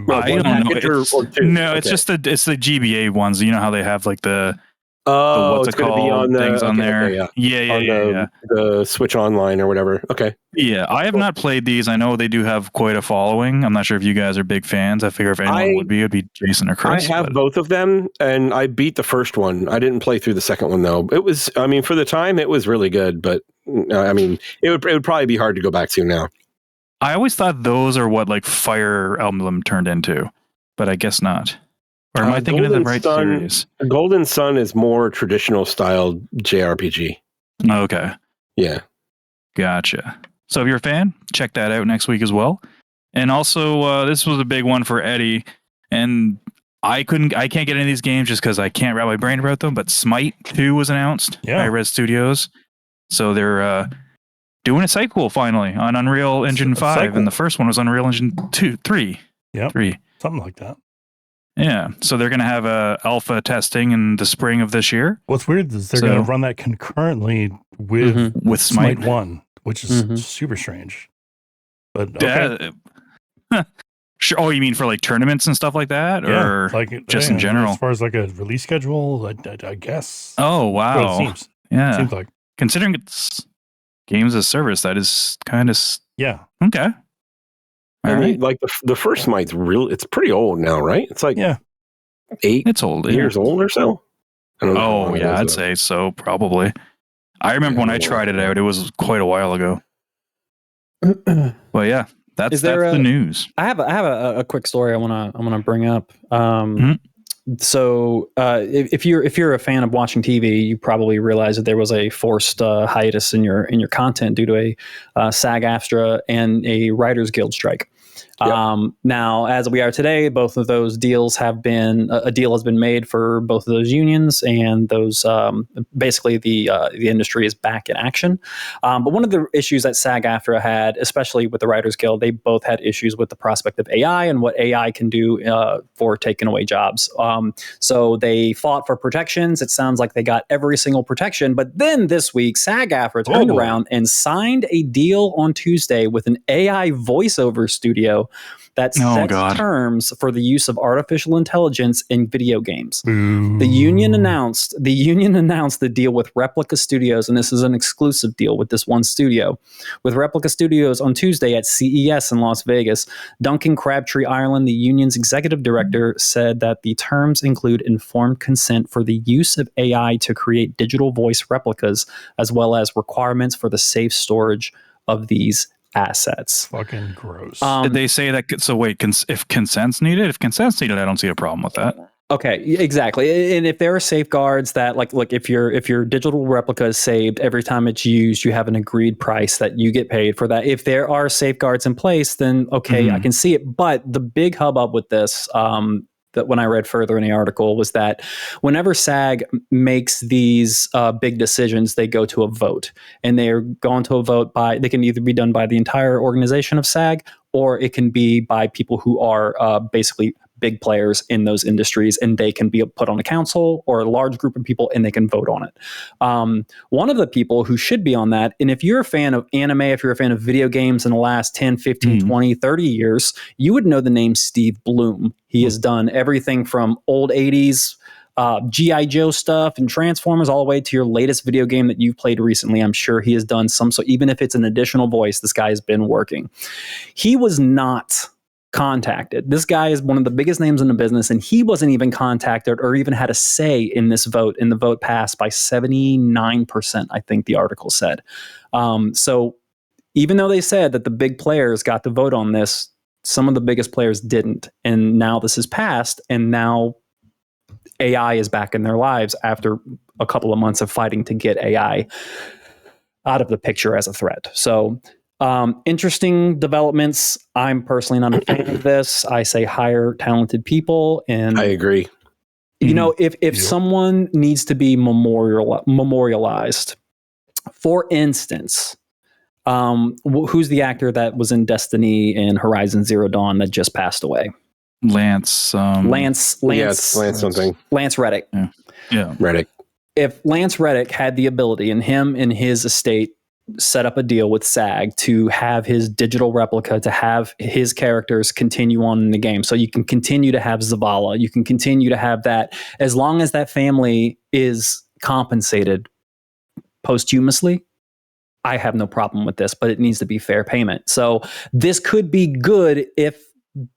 I don't know. It's just it's the GBA ones. You know how they have like the what's it called things on there. Yeah. The Switch Online or whatever. Okay. Yeah, I have not played these. I know they do have quite a following. I'm not sure if you guys are big fans. I figure if anyone would be, it'd be Jason or Chris. I have both of them, and I beat the first one. I didn't play through the second one though. It was, I mean, for the time, it was really good, but I mean, it would probably be hard to go back to now. I always thought those are what like Fire Emblem turned into, but I guess not. Or am I thinking of the right series? Golden Sun is more traditional style JRPG. Okay. Yeah. Gotcha. So if you're a fan, check that out next week as well. And also, this was a big one for Eddie. And I can't get any of these games just because I can't wrap my brain about them. But Smite 2 was announced by Red Studios. So they're doing a sequel finally on Unreal Engine 5. And the first one was Unreal Engine 3. Yeah. 3. Something like that. Yeah, so they're going to have alpha testing in the spring of this year. What's weird is they're going to run that concurrently with Smite 1, which is super strange. But okay. Sure. Oh, you mean for like tournaments and stuff like that, or like just in general? As far as like a release schedule, I guess. Oh wow! It seems. Yeah, seems like, considering it's games as a service, that is kind of okay. I mean, like the first Smite's it's pretty old now, right? It's like 8 it's old, years old or so. I don't know. Oh yeah, I'd say so, probably. I remember when I tried it out; it was quite a while ago. Well, yeah, that's the news. I have a quick story I wanna bring up. So if you're a fan of watching TV, you probably realize that there was a forced hiatus in your content due to a SAG-AFTRA and a Writers Guild strike. Yep. Now, as we are today, both of those deals have been a deal has been made for both of those unions, and those basically the industry is back in action. But one of the issues that SAG-AFTRA had, especially with the Writers Guild, they both had issues with the prospect of AI and what AI can do for taking away jobs. So they fought for protections. It sounds like they got every single protection. But then this week, SAG-AFTRA turned around and signed a deal on Tuesday with an AI voiceover studio that sets terms for the use of artificial intelligence in video games. The union announced the deal with Replica Studios, and this is an exclusive deal with this one studio. With Replica Studios on Tuesday at CES in Las Vegas, Duncan Crabtree Ireland, the union's executive director, said that the terms include informed consent for the use of AI to create digital voice replicas, as well as requirements for the safe storage of these assets. Fucking gross. Did they say that? So wait, if consent's needed? If consent's needed, I don't see a problem with that. Okay, exactly. And if there are safeguards that, like if your digital replica is saved, every time it's used, you have an agreed price that you get paid for that. If there are safeguards in place, then okay, I can see it. But the big hubbub with this, that when I read further in the article, was that whenever SAG makes these big decisions, they go to a vote, and they are going to a vote they can either be done by the entire organization of SAG, or it can be by people who are basically big players in those industries, and they can be put on a council or a large group of people, and they can vote on it. One of the people who should be on that, and if you're a fan of anime, if you're a fan of video games in the last 10, 15, 20, 30 years, you would know the name Steve Bloom. He has done everything from old 80s G.I. Joe stuff and Transformers all the way to your latest video game that you've played recently. I'm sure he has done some. So even if it's an additional voice, this guy has been working. He was not contacted. This guy is one of the biggest names in the business, and he wasn't even contacted or even had a say in this vote. And the vote passed by 79%, I think the article said. So even though they said that the big players got to vote on this, some of the biggest players didn't. And now this has passed, and now AI is back in their lives after a couple of months of fighting to get AI out of the picture as a threat. So interesting developments. I'm personally not a fan of this. I say hire talented people. And I agree. You know, if someone needs to be memorialized, for instance, who's the actor that was in Destiny and Horizon Zero Dawn that just passed away? Lance something. Lance Reddick. Yeah. Reddick. If Lance Reddick had the ability, and him and his estate set up a deal with SAG to have his digital replica, to have his characters continue on in the game, so you can continue to have Zavala, you can continue to have that, as long as that family is compensated posthumously, I have no problem with this, but it needs to be fair payment. So this could be good if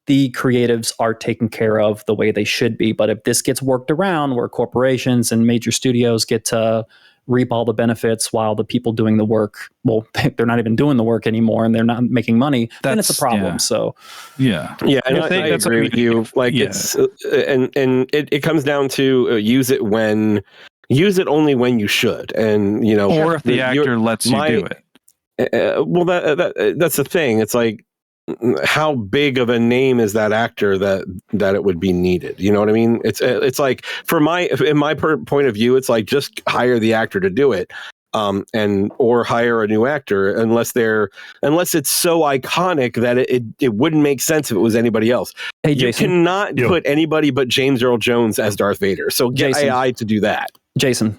the creatives are taken care of the way they should be. But if this gets worked around where corporations and major studios get to reap all the benefits while the people doing the work, well, they're not even doing the work anymore and they're not making money, then it's a problem. Yeah. So and I agree with you. Like it's and it comes down to use it only when you should, and you know, or if the actor lets you do it. Well, that's the thing. It's like, how big of a name is that actor that it would be needed? You know what I mean? It's like, in my point of view, it's like, just hire the actor to do it, or hire a new actor, unless it's so iconic that it wouldn't make sense if it was anybody else. Hey, you Jason, cannot put anybody but James Earl Jones as Darth Vader. So get AI to do that. Jason,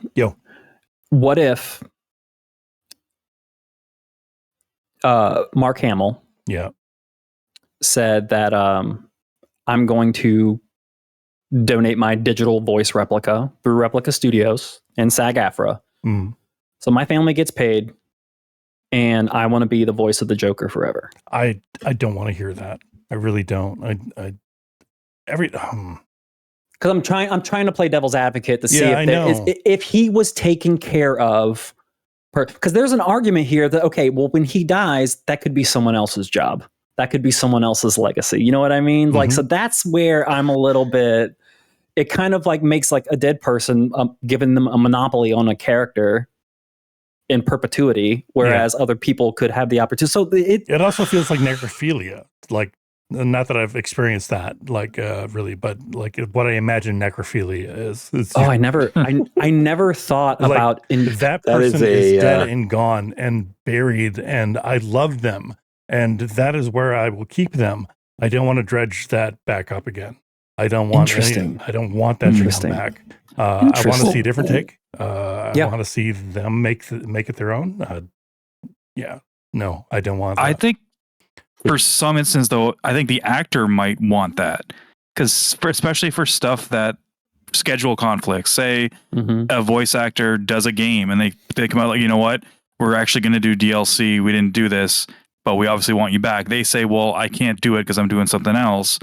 what if Mark Hamill said that I'm going to donate my digital voice replica through Replica Studios and SAG-AFTRA. So my family gets paid, and I want to be the voice of the Joker forever. I don't want to hear that. I really don't. Because I'm trying to play devil's advocate to see if he was taken care of. Because there's an argument here that, okay, well, when he dies, that could be someone else's job. That could be someone else's legacy. You know what I mean? Like, so that's where I'm a little bit, it kind of like makes like a dead person, giving them a monopoly on a character in perpetuity, whereas other people could have the opportunity. So it also feels like necrophilia. Like, not that I've experienced that, like, really, but like what I imagine necrophilia is. I never thought like, about that person is dead and gone and buried, and I love them. And that is where I will keep them. I don't want to dredge that back up again. I don't want I don't want that to come back. I want to see a different take. I want to see them make it their own. No, I don't want that. I think for some instance, though, I think the actor might want that, because especially for stuff that schedule conflicts. Say a voice actor does a game and they come out like, you know what, we're actually going to do DLC. We didn't do this, but we obviously want you back. They say, well, I can't do it because I'm doing something else.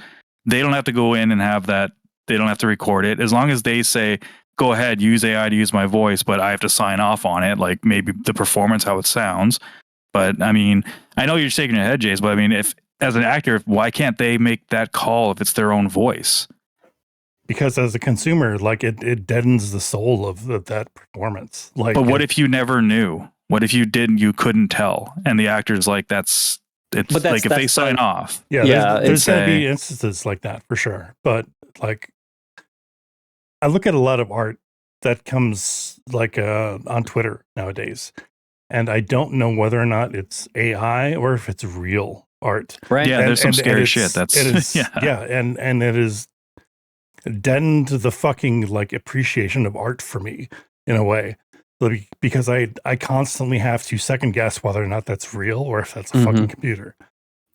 They don't have to go in and have that. They don't have to record it. As long as they say, go ahead, use AI to use my voice, but I have to sign off on it, like maybe the performance, how it sounds. But I mean, I know you're shaking your head, Jace, but I mean, if as an actor, why can't they make that call if it's their own voice? Because as a consumer, like it deadens the soul of that performance. Like, but what if you never knew? What if you couldn't tell? And the actor's like, it's like if they sign off. There's going to be instances like that for sure. But like, I look at a lot of art that comes like on Twitter nowadays, and I don't know whether or not it's AI or if it's real. art. Right. Yeah, there's some scary shit. It is, and it is deadened the fucking like appreciation of art for me in a way, because I constantly have to second guess whether or not that's real or if that's a fucking computer.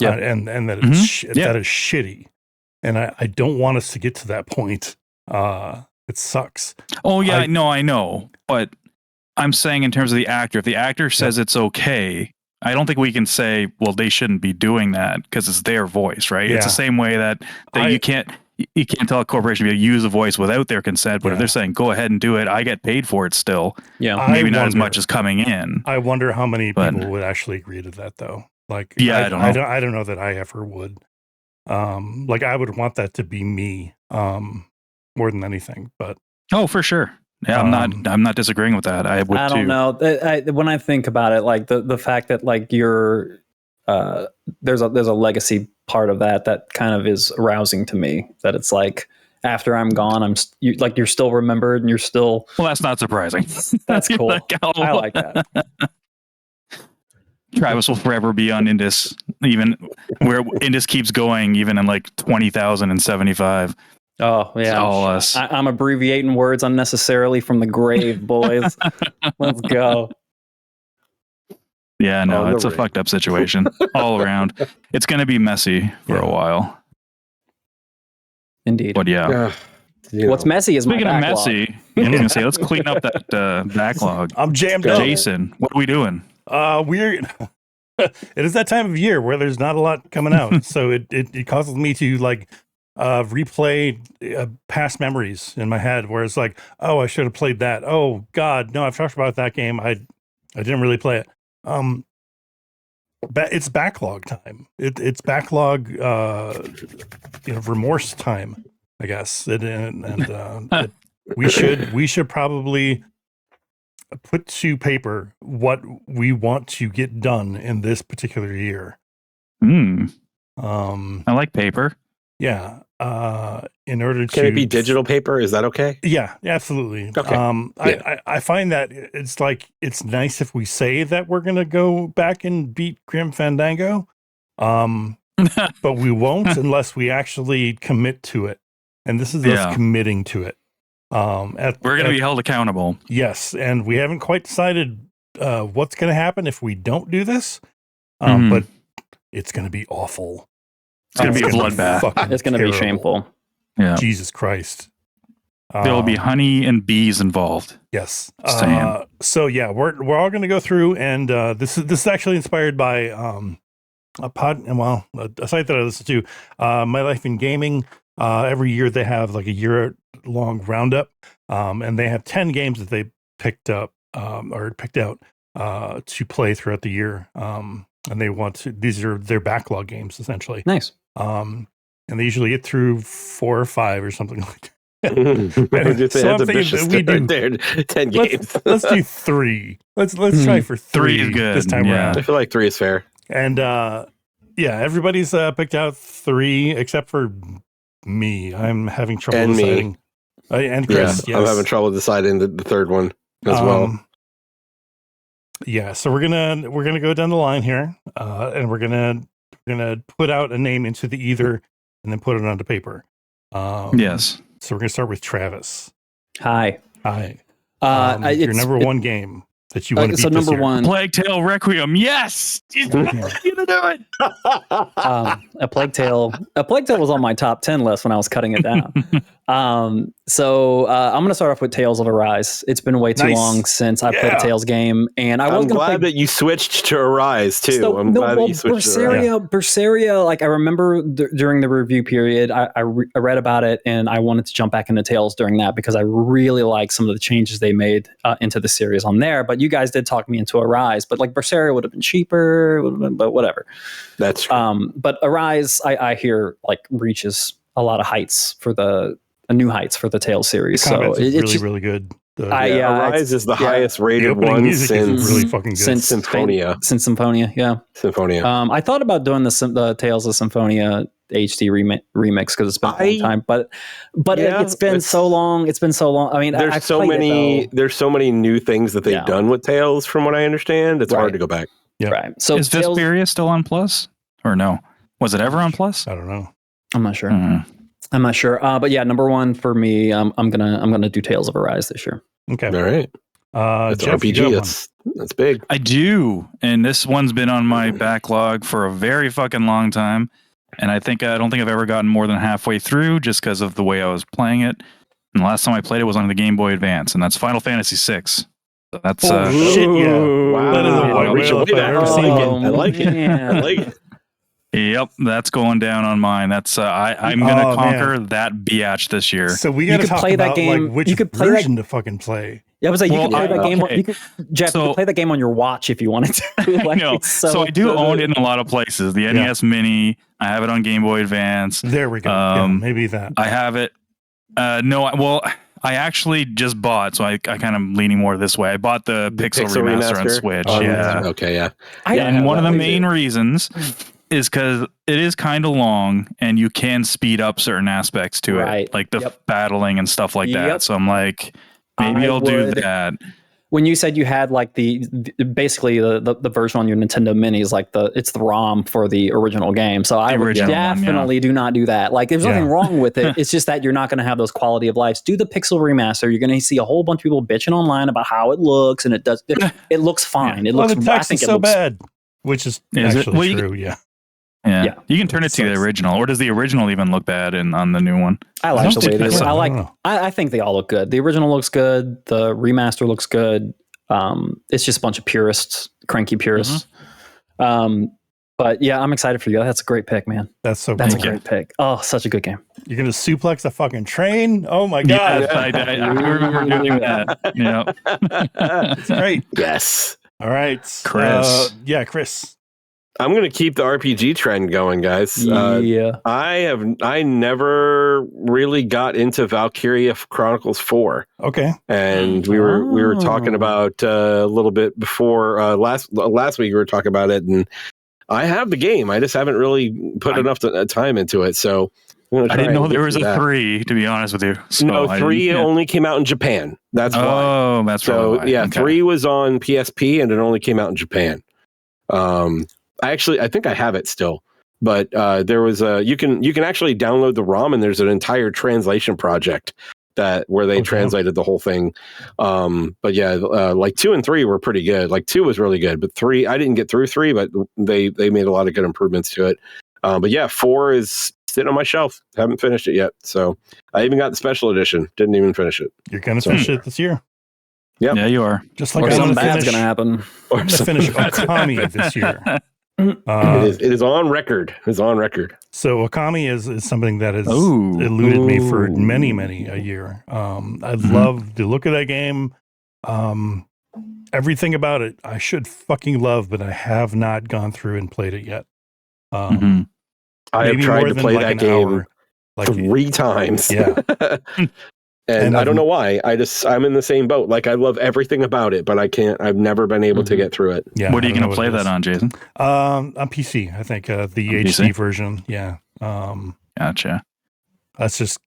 Yeah, and that it's that is shitty, and I don't want us to get to that point. It sucks. Oh yeah, I know, but I'm saying in terms of the actor, if the actor says it's okay, I don't think we can say, well, they shouldn't be doing that because it's their voice, right? Yeah. It's the same way that you can't tell a corporation to use a voice without their consent, but if they're saying go ahead and do it, I get paid for it still. Yeah, maybe not as much as coming in. I wonder how many people would actually agree to that though. Like, I don't know. I don't know that I ever would. Like I would want that to be me, more than anything. But for sure. Yeah, I'm not disagreeing with that. I would. I don't know. When I think about it, like the fact that like you're there's a legacy part of that kind of is arousing to me. That it's like after I'm gone, you're still remembered and you're still. Well, that's not surprising. That's cool. I like that. Travis will forever be on Indus, even where Indus keeps going, even in like 20,075. Oh yeah, it's all us. I'm abbreviating words unnecessarily from the grave, boys. Let's go. Yeah, no, it's a fucked up situation all around. It's going to be messy for a while. Indeed. But yeah. What's messy is speaking my of messy. I was going to say, let's clean up that backlog. I'm jammed up. Jason, what are we doing? It is that time of year where there's not a lot coming out, so it causes me to like replay past memories in my head where it's like, oh, I should have played that. Oh God, no, I've talked about that game. I didn't really play it. It's backlog time. It's backlog, remorse time, I guess. We should probably put to paper what we want to get done in this particular year. I like paper. Yeah. In order to... Can it be digital paper? Is that okay? Yeah, absolutely. Okay. I find that it's like, it's nice if we say that we're going to go back and beat Grim Fandango. But we won't unless we actually commit to it. And this is us committing to it. We're going to be held accountable. Yes. And we haven't quite decided what's going to happen if we don't do this. But it's going to be awful. It's going to be a bloodbath. It's going to be shameful. Yeah. Jesus Christ. There will be honey and bees involved. Yes. So yeah, we're all going to go through, and this is actually inspired by a site that I listen to, My Life in Gaming. Every year they have like a year-long roundup, and they have 10 games that they picked out to play throughout the year. And they want to, these are their backlog games essentially. Nice. And they usually get through 4 or 5 or something like that. We do 10 games. Let's do 3. Let's try for 3 is good. This time around. I feel like 3 is fair. And everybody's picked out 3 except for me. I'm having trouble deciding. And Chris, I'm having trouble deciding the third one as well. Yeah, so we're gonna go down the line here, and we're gonna put out a name into the ether, and then put it onto paper. Yes. So we're gonna start with Travis. Hi. Your number 1 game that you want to beat. So number this year. 1, Plague Tale Requiem. Yes, you're gonna do it. A Plague Tale was on my top 10 list when I was cutting it down. So I'm going to start off with Tales of Arise. It's been way too long since I played a Tales game, and I'm glad that you switched to Arise too. Glad that you switched to Arise. Berseria, like I remember during the review period, I read about it, and I wanted to jump back into Tales during that because I really like some of the changes they made into the series on there. But you guys did talk me into Arise, but like Berseria would have been cheaper, but whatever. That's true. But Arise, I hear like reaches a lot of heights for new heights for the Tales series. So it's really good. Arise is the highest rated one since really fucking good. Since Symphonia. Since Symphonia, yeah. Symphonia. I thought about doing the Tales of Symphonia HD remix because it's been a long time, but it's been so long. It's been so long. I mean, there's so many new things that they've done with Tales. From what I understand, it's hard to go back. Yeah. Right. So is Vesperia still on Plus? or no? Was it ever on Plus? I don't know. I'm not sure. Mm. I'm not sure. But yeah, number one for me, I'm gonna do Tales of Arise this year. Okay. All right. That's Jeff, RPG. That's big. I do, and this one's been on my backlog for a very fucking long time, and I don't think I've ever gotten more than halfway through just because of the way I was playing it. And the last time I played it was on the Game Boy Advance, and that's Final Fantasy VI. So that's shit, yeah. Wow. That is a We should whale if play I've that. ever seen I like it. man. I like it. Yep, that's going down on mine. That's I'm gonna conquer that biatch this year. So we got to talk play about that game. like which You could play version to fucking play. Yeah, I was like, you Well, could play that game. okay. You could, Jeff, you could play that game on your watch if you wanted to. Like, I know. it's So I do own it in a lot of places. The NES Mini. I have it on Game Boy Advance. There we go. Yeah, maybe that. I have it. I actually just bought, so I kind of leaning more this way. I bought the Pixel remaster on Switch. Okay, yeah. And one of the main reasons is because it is kind of long, and you can speed up certain aspects to it, like the battling and stuff like that. So I'm like, maybe I'll do that. When you said you had like basically the version on your Nintendo Mini is like it's the ROM for the original game. So I would definitely do not do that. Like there's nothing wrong with it. It's just that you're not going to have those quality of lives. Do the Pixel remaster. You're going to see a whole bunch of people bitching online about how it looks, and it looks fine. It looks. The text is so bad, which is actually true. Yeah, you can turn it to the original, or does the original even look bad on the new one? I like the way it is. I think they all look good. The original looks good. The remaster looks good. It's just a bunch of purists, cranky purists. But yeah, I'm excited for you. That's a great pick, man. That's a great pick. Oh, such a good game. You're gonna suplex a fucking train? Oh my god! Yes, I remember doing that. Yeah, it's great. Yes. All right, Chris. Chris. I'm going to keep the RPG trend going, guys. I never really got into Valkyria Chronicles 4. Okay. And we were talking about a little bit before last week we were talking about it, and I have the game. I just haven't really put enough time into it. So I didn't know there was a 3, to be honest with you. So no, 3 only came out in Japan. That's why. Oh, that's so why. Yeah, 3 was on PSP and it only came out in Japan. I think I have it still, but there was you can actually download the ROM, and there's an entire translation project where they translated the whole thing. But yeah, like 2 and 3 were pretty good. Like 2 was really good, but 3 I didn't get through 3, but they made a lot of good improvements to it. But yeah, 4 is sitting on my shelf. Haven't finished it yet, so I even got the special edition. Didn't even finish it. You're gonna finish it this year. Yeah, you are. Just like or something bad's gonna happen. I'm gonna finish Okami this year. It is on record. It's on record. So Okami is something that has eluded me for many a year. I love the look of that game. Everything about it I should fucking love, but I have not gone through and played it yet. I have tried to play that game 3 times. Yeah. And I don't know why. I'm in the same boat. Like I love everything about it, but I can't. I've never been able to get through it. Yeah. What are you going to play that on, Jason? On PC, I think the HD version. Yeah. Gotcha. That's just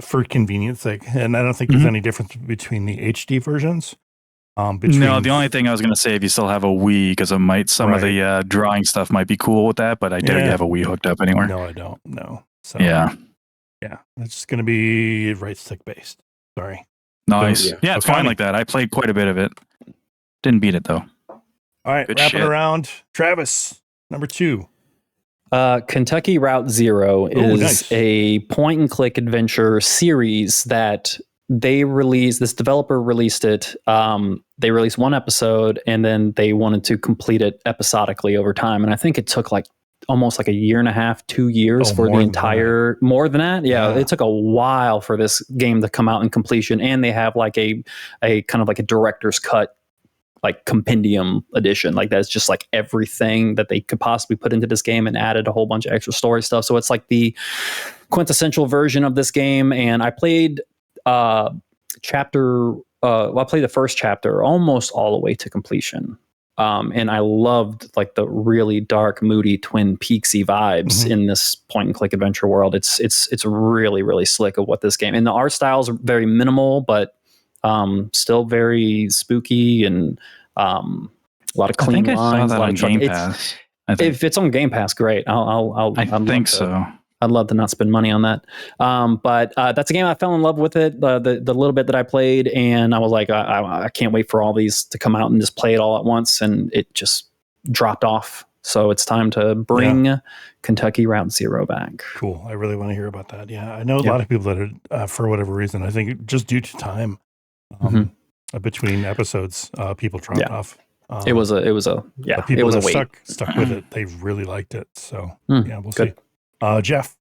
for convenience sake, and I don't think there's any difference between the HD versions. No, the only thing I was going to say, if you still have a Wii, because some of the drawing stuff might be cool with that, but I doubt you have a Wii hooked up anywhere. No, I don't. No. So yeah, it's just going to be right stick based. Sorry. Nice. So, it's fine like that. I played quite a bit of it. Didn't beat it though. All right, wrapping around. Travis, number 2. Kentucky Route Zero is a point and click adventure series that this developer released it. They released 1 episode and then they wanted to complete it episodically over time. And I think it took almost a year and a half, 2 years for the entire, more than that. Yeah. It took a while for this game to come out in completion. And they have a kind of a director's cut, compendium edition. That's just everything that they could possibly put into this game and added a whole bunch of extra story stuff. So it's the quintessential version of this game. And I played I played the first chapter almost all the way to completion. And I loved the really dark, moody Twin Peaksy vibes in this point and click adventure world. It's really, really slick of what this game, and the art style is very minimal, but still very spooky and a lot of clean lines. I saw that on Game Pass. If it's on Game Pass, great. I think so. I'd love to not spend money on that. But that's a game I fell in love with it. The little bit that I played, and I was like, I can't wait for all these to come out and just play it all at once. And it just dropped off. So it's time to bring Kentucky Route Zero back. Cool. I really want to hear about that. Yeah, I know a lot of people that are, for whatever reason, I think just due to time between episodes, people dropped off. It was a people it was that a wait. stuck with it. They really liked it. So we'll see. Jeff.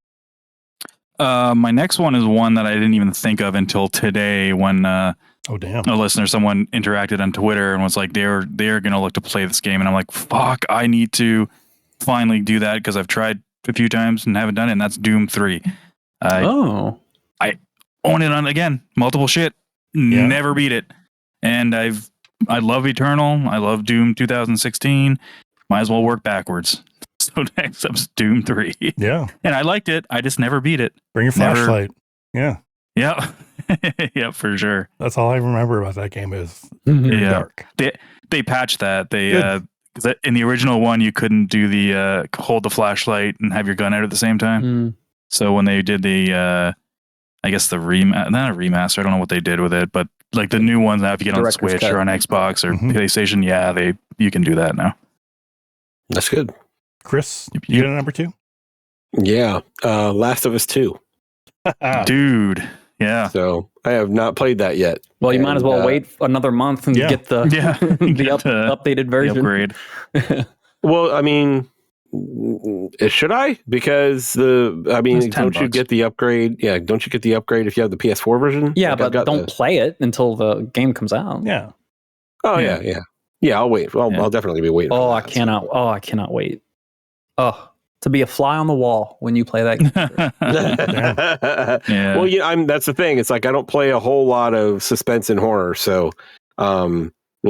My next one is one that I didn't even think of until today when a listener, someone interacted on Twitter and was like, they're going to look to play this game. And I'm like, fuck, I need to finally do that because I've tried a few times and haven't done it. And that's Doom 3. I own it on, again, multiple shit. Never beat it. And I love Eternal. I love Doom 2016. Might as well work backwards. So next up's Doom 3. Yeah. And I liked it. I just never beat it. Bring your flashlight. Yeah. Yeah. Yeah, for sure. That's all I remember about that game is dark. They patched that. They in the original one you couldn't do the hold the flashlight and have your gun out at the same time. So when they did the I guess the not a remaster, I don't know what they did with it, but like the new ones now if you get on Switch or on Xbox or PlayStation, you can do that now. That's good. Chris, you got a number 2? Yeah. Last of Us 2. Dude. Yeah. So I have not played that yet. Well, you might as well wait another month and get the updated version. Upgrade. Well, I mean, should I? Because don't you get the upgrade? Yeah, don't you get the upgrade if you have the PS4 version? Yeah, but don't play it until the game comes out. Yeah. Oh yeah. Yeah, I'll wait. Well, I'll definitely be waiting. I cannot wait. To be a fly on the wall when you play that game. Well, that's the thing. It's like I don't play a whole lot of suspense and horror, so but I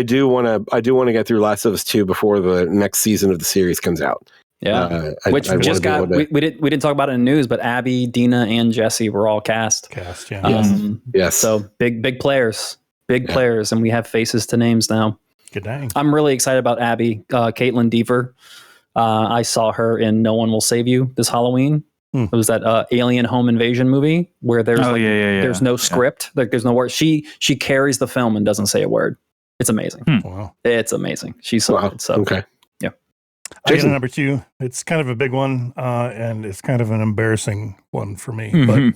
do want to get through Last of Us 2 before the next season of the series comes out. Yeah, we didn't talk about it in the news, but Abby, Dina, and Jesse were all cast. Yes. So big players, players, and we have faces to names now. Good dang. I'm really excited about Abby, Caitlin Deaver. I saw her in No One Will Save You this Halloween. It was that alien home invasion movie where there's there's no script, like there's no word. She carries the film and doesn't say a word. It's amazing. Wow, it's amazing. She's so good. So okay, yeah. I got a number 2. It's kind of a big one, and it's kind of an embarrassing one for me. But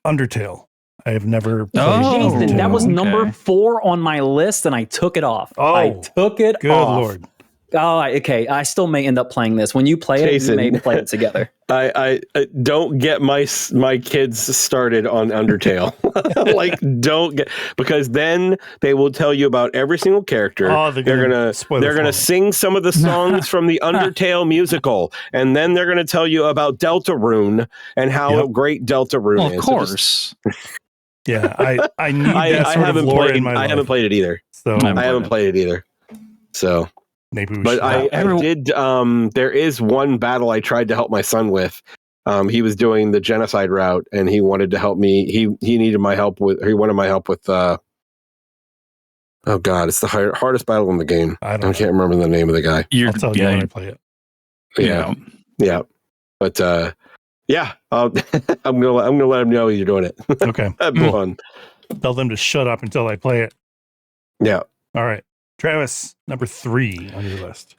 Undertale. I have never played. Jason, that was number 4 on my list, and I took it off. I took it good off. Lord. Oh, okay. I still may end up playing this. When you play Jason, it, we may play it together. I don't get my kids started on Undertale. Because then they will tell you about every single character. They're gonna sing some of the songs from the Undertale musical, and then they're gonna tell you about Deltarune and how great Deltarune is. Of course. Yeah, I need that sort of lore in my life. I haven't played it either. So I haven't played it either. So maybe we but should. I did. There is one battle I tried to help my son with. He was doing the genocide route, and he wanted to help me. He needed my help with. He wanted my help with. Oh God, it's the hardest battle in the game. I can't remember the name of the guy. I'll tell you when I play it. Yeah. But I'm gonna let him know you're doing it. Okay, that'd be fun. Tell them to shut up until I play it. Yeah. All right, Travis, number 3 on your list.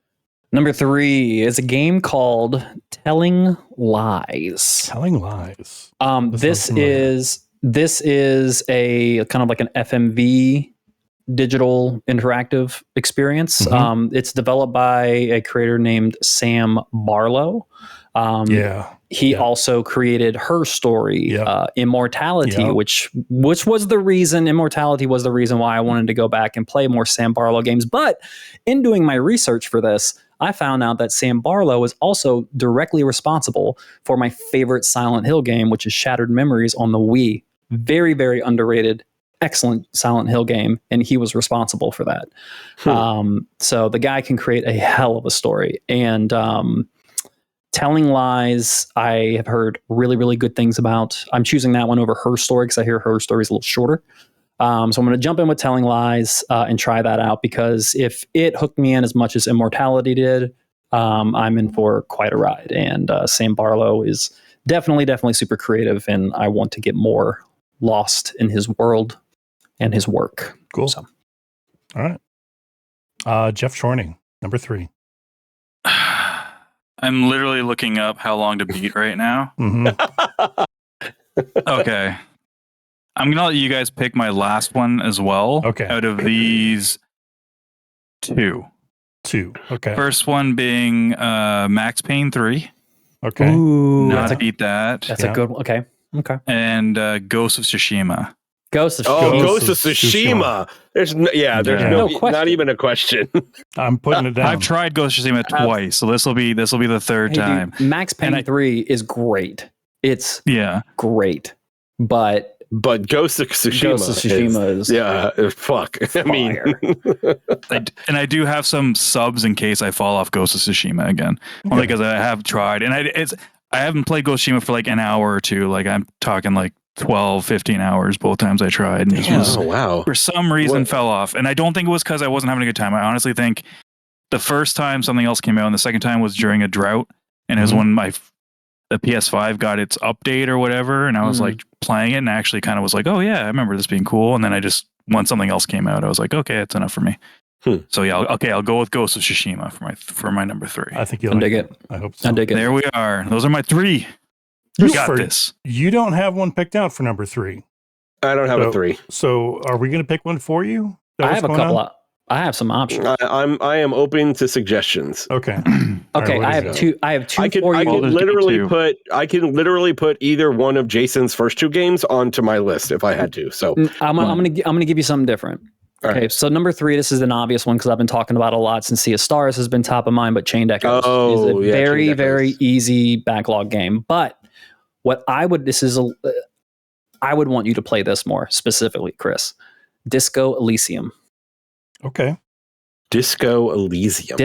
Number 3 is a game called Telling Lies. Telling Lies. This is a kind of like an FMV digital interactive experience. It's developed by a creator named Sam Barlow. He also created Her Story, Immortality, which was the reason. Immortality was the reason why I wanted to go back and play more Sam Barlow games. But in doing my research for this, I found out that Sam Barlow is also directly responsible for my favorite Silent Hill game, which is Shattered Memories on the Wii. Very, very underrated, excellent Silent Hill game, and he was responsible for that. So the guy can create a hell of a story. And Telling Lies, I have heard really, really good things about. I'm choosing that one over Her Story because I hear Her Story is a little shorter. So I'm going to jump in with Telling Lies and try that out, because if it hooked me in as much as Immortality did, I'm in for quite a ride. And Sam Barlow is definitely super creative, and I want to get more lost in his world and his work. Cool. So. All right. Jeff Chorning, number 3. I'm literally looking up how long to beat right now. Okay. I'm going to let you guys pick my last one as well. Okay. Out of these 2. 2. Okay. First one being Max Payne 3. Okay. Ooh, Not to beat that. that's a good one. Okay. And Ghost of Tsushima. Ghost of Oh, Tsushima. Ghost of Tsushima. There's no question. not even a question. I'm putting it down. I've tried Ghost of Tsushima twice, so this will be the third time. Dude, Max Payne 3 is great. It's great, but Ghost of Tsushima is fuck. Fire. I do have some subs in case I fall off Ghost of Tsushima again, only because I have tried, and I haven't played Ghost of Tsushima for like an hour or two. Like I'm talking like 12-15 hours both times I tried, and wow, for some reason fell off. And I don't think it was because I wasn't having a good time. I honestly think the first time something else came out, and the second time was during a drought, and it was when the PS5 got its update or whatever, and I was like playing it and actually kind of was like, oh yeah, I remember this being cool. And then once something else came out, I was like, okay, it's enough for me. So yeah, I'll go with Ghost of Tsushima for my number 3. I think you'll dig it. I hope so. I dig it. There we are. Those are my 3. You got this. You don't have one picked out for number 3. I don't have a 3. So are we going to pick one for you? I have a couple. I have some options. I am open to suggestions. Okay. Okay. I have two. I have two. I can literally put either one of Jason's first 2 games onto my list if I had to. So I'm gonna give you something different. Okay, right. So number 3, this is an obvious one because I've been talking about it a lot since Sea of Stars has been top of mind, but Chained Echoes is a very easy backlog game. But what I would want you to play this more specifically, Chris. Disco Elysium. Okay. Disco Elysium.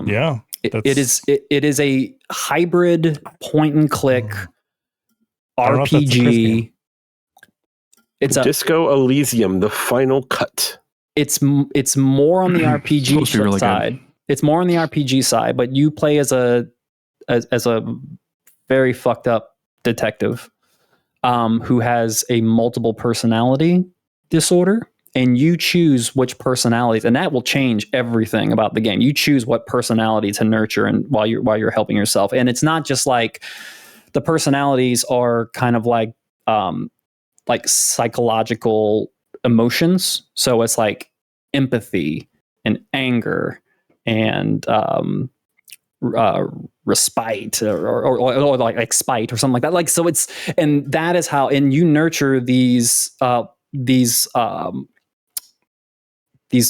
Yeah. It is a hybrid point and click RPG. It's Disco Elysium, the final cut. It's more on the RPG side. Good. It's more on the RPG side, but you play as a very fucked up detective who has a multiple personality disorder, and you choose which personalities, and that will change everything about the game. You choose what personality to nurture and while you're helping yourself. And it's not just like the personalities are kind of like psychological emotions. So it's like empathy and anger and respite or like spite or something like that. Like, so it's, and that is how, and you nurture these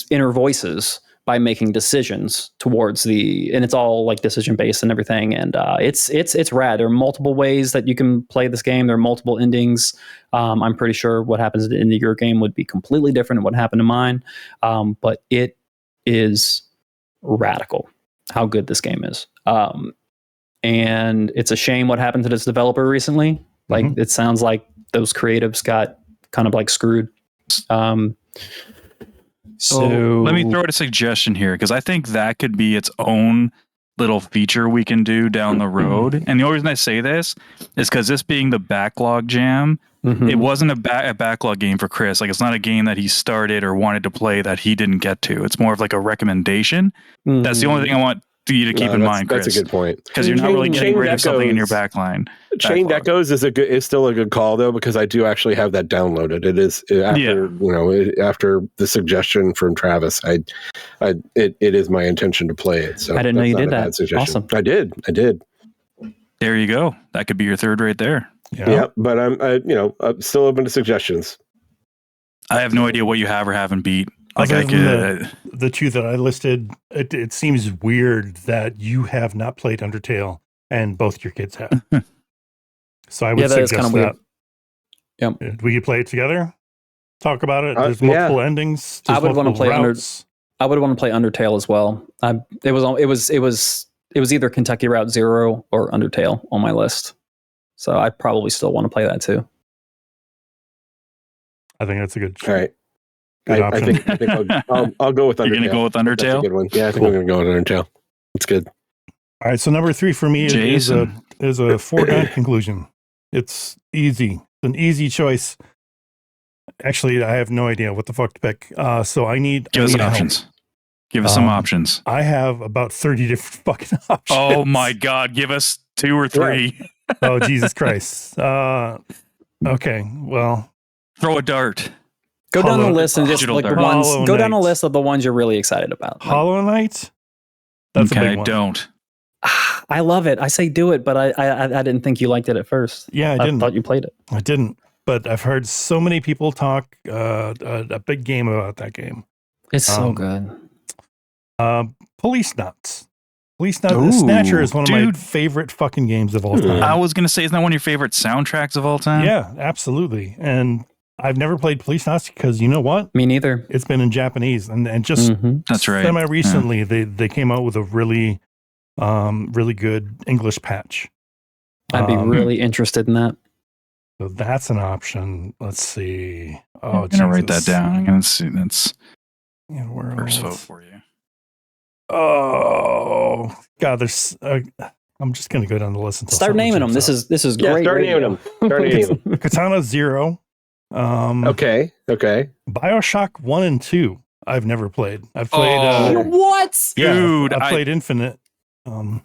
inner voices by making decisions towards and it's all like decision based and everything. And it's rad. There are multiple ways that you can play this game. There are multiple endings. I'm pretty sure what happens at the end of your game would be completely different than what happened to mine. But it is radical how good this game is. And it's a shame what happened to this developer recently. Like, it sounds like those creatives got kind of like screwed. So let me throw out a suggestion here, because I think that could be its own little feature we can do down the road. And the only reason I say this is because this being the Backlog Jam, it wasn't a backlog game for Chris. Like, it's not a game that he started or wanted to play that he didn't get to. It's more of like a recommendation. That's the only thing I want you to keep in mind, Chris. That's a good point. Because you're not really getting rid of something in your backline. Chained Echoes is still a good call though, because I do actually have that downloaded. It is after the suggestion from Travis, it is my intention to play it. So I didn't know you did that. Awesome. I did. There you go. That could be your third right there. Yeah, but I'm still open to suggestions. I have no idea what you have or haven't beat. Like, the 2 that I listed, it seems weird that you have not played Undertale and both your kids have. So I would suggest that. Weird. Yep. We could play it together. Talk about it. There's multiple endings. I would want to play Undertale as well. It was either Kentucky Route Zero or Undertale on my list. So I probably still want to play that too. I think that's a good. All right. Good I option. think I'll go with Undertale. You're going to go with That's a Undertale? good one. Yeah, I think I'm going to go with Undertale. It's good. All right, so number 3 for me is a foregone conclusion. It's easy. It's an easy choice. Actually, I have no idea what the fuck to pick. So I need Give us help. options. Give us some options. I have about 30 different fucking options. Oh my God. Give us 2 or 3. Oh, Jesus Christ. Okay, well. Throw a dart. Go down the list and just Digital like the Dart. ones. Hollow Go down a Knight. list of the ones you're really excited about. Like, Hollow Knight? That's a Okay, big one. don't. I love it. I say do it, but I didn't think you liked it at first. Yeah, I didn't. thought you played it. I didn't. But I've heard so many people talk a big game about that game. It's so good. Police Nuts. Police Nuts. Snatcher is one of my favorite fucking games of all time. I was going to say, isn't that one of your favorite soundtracks of all time? Yeah, absolutely. And I've never played Police Nuts because you know what? Me neither. It's been in Japanese, and just That's right. semi recently they came out with a really really good English patch. I'd be really interested in that. So that's an option. Let's see. Oh, I'm going to write that down. I'm going to see. That's first vote for you. Oh God, there's. I'm just gonna go down the list. Start naming them. This is great. Start naming them. Start naming them. Katana Zero. Okay. BioShock 1 and 2. I've never played. I've played. What? Yeah, Dude, I've played Infinite. I'm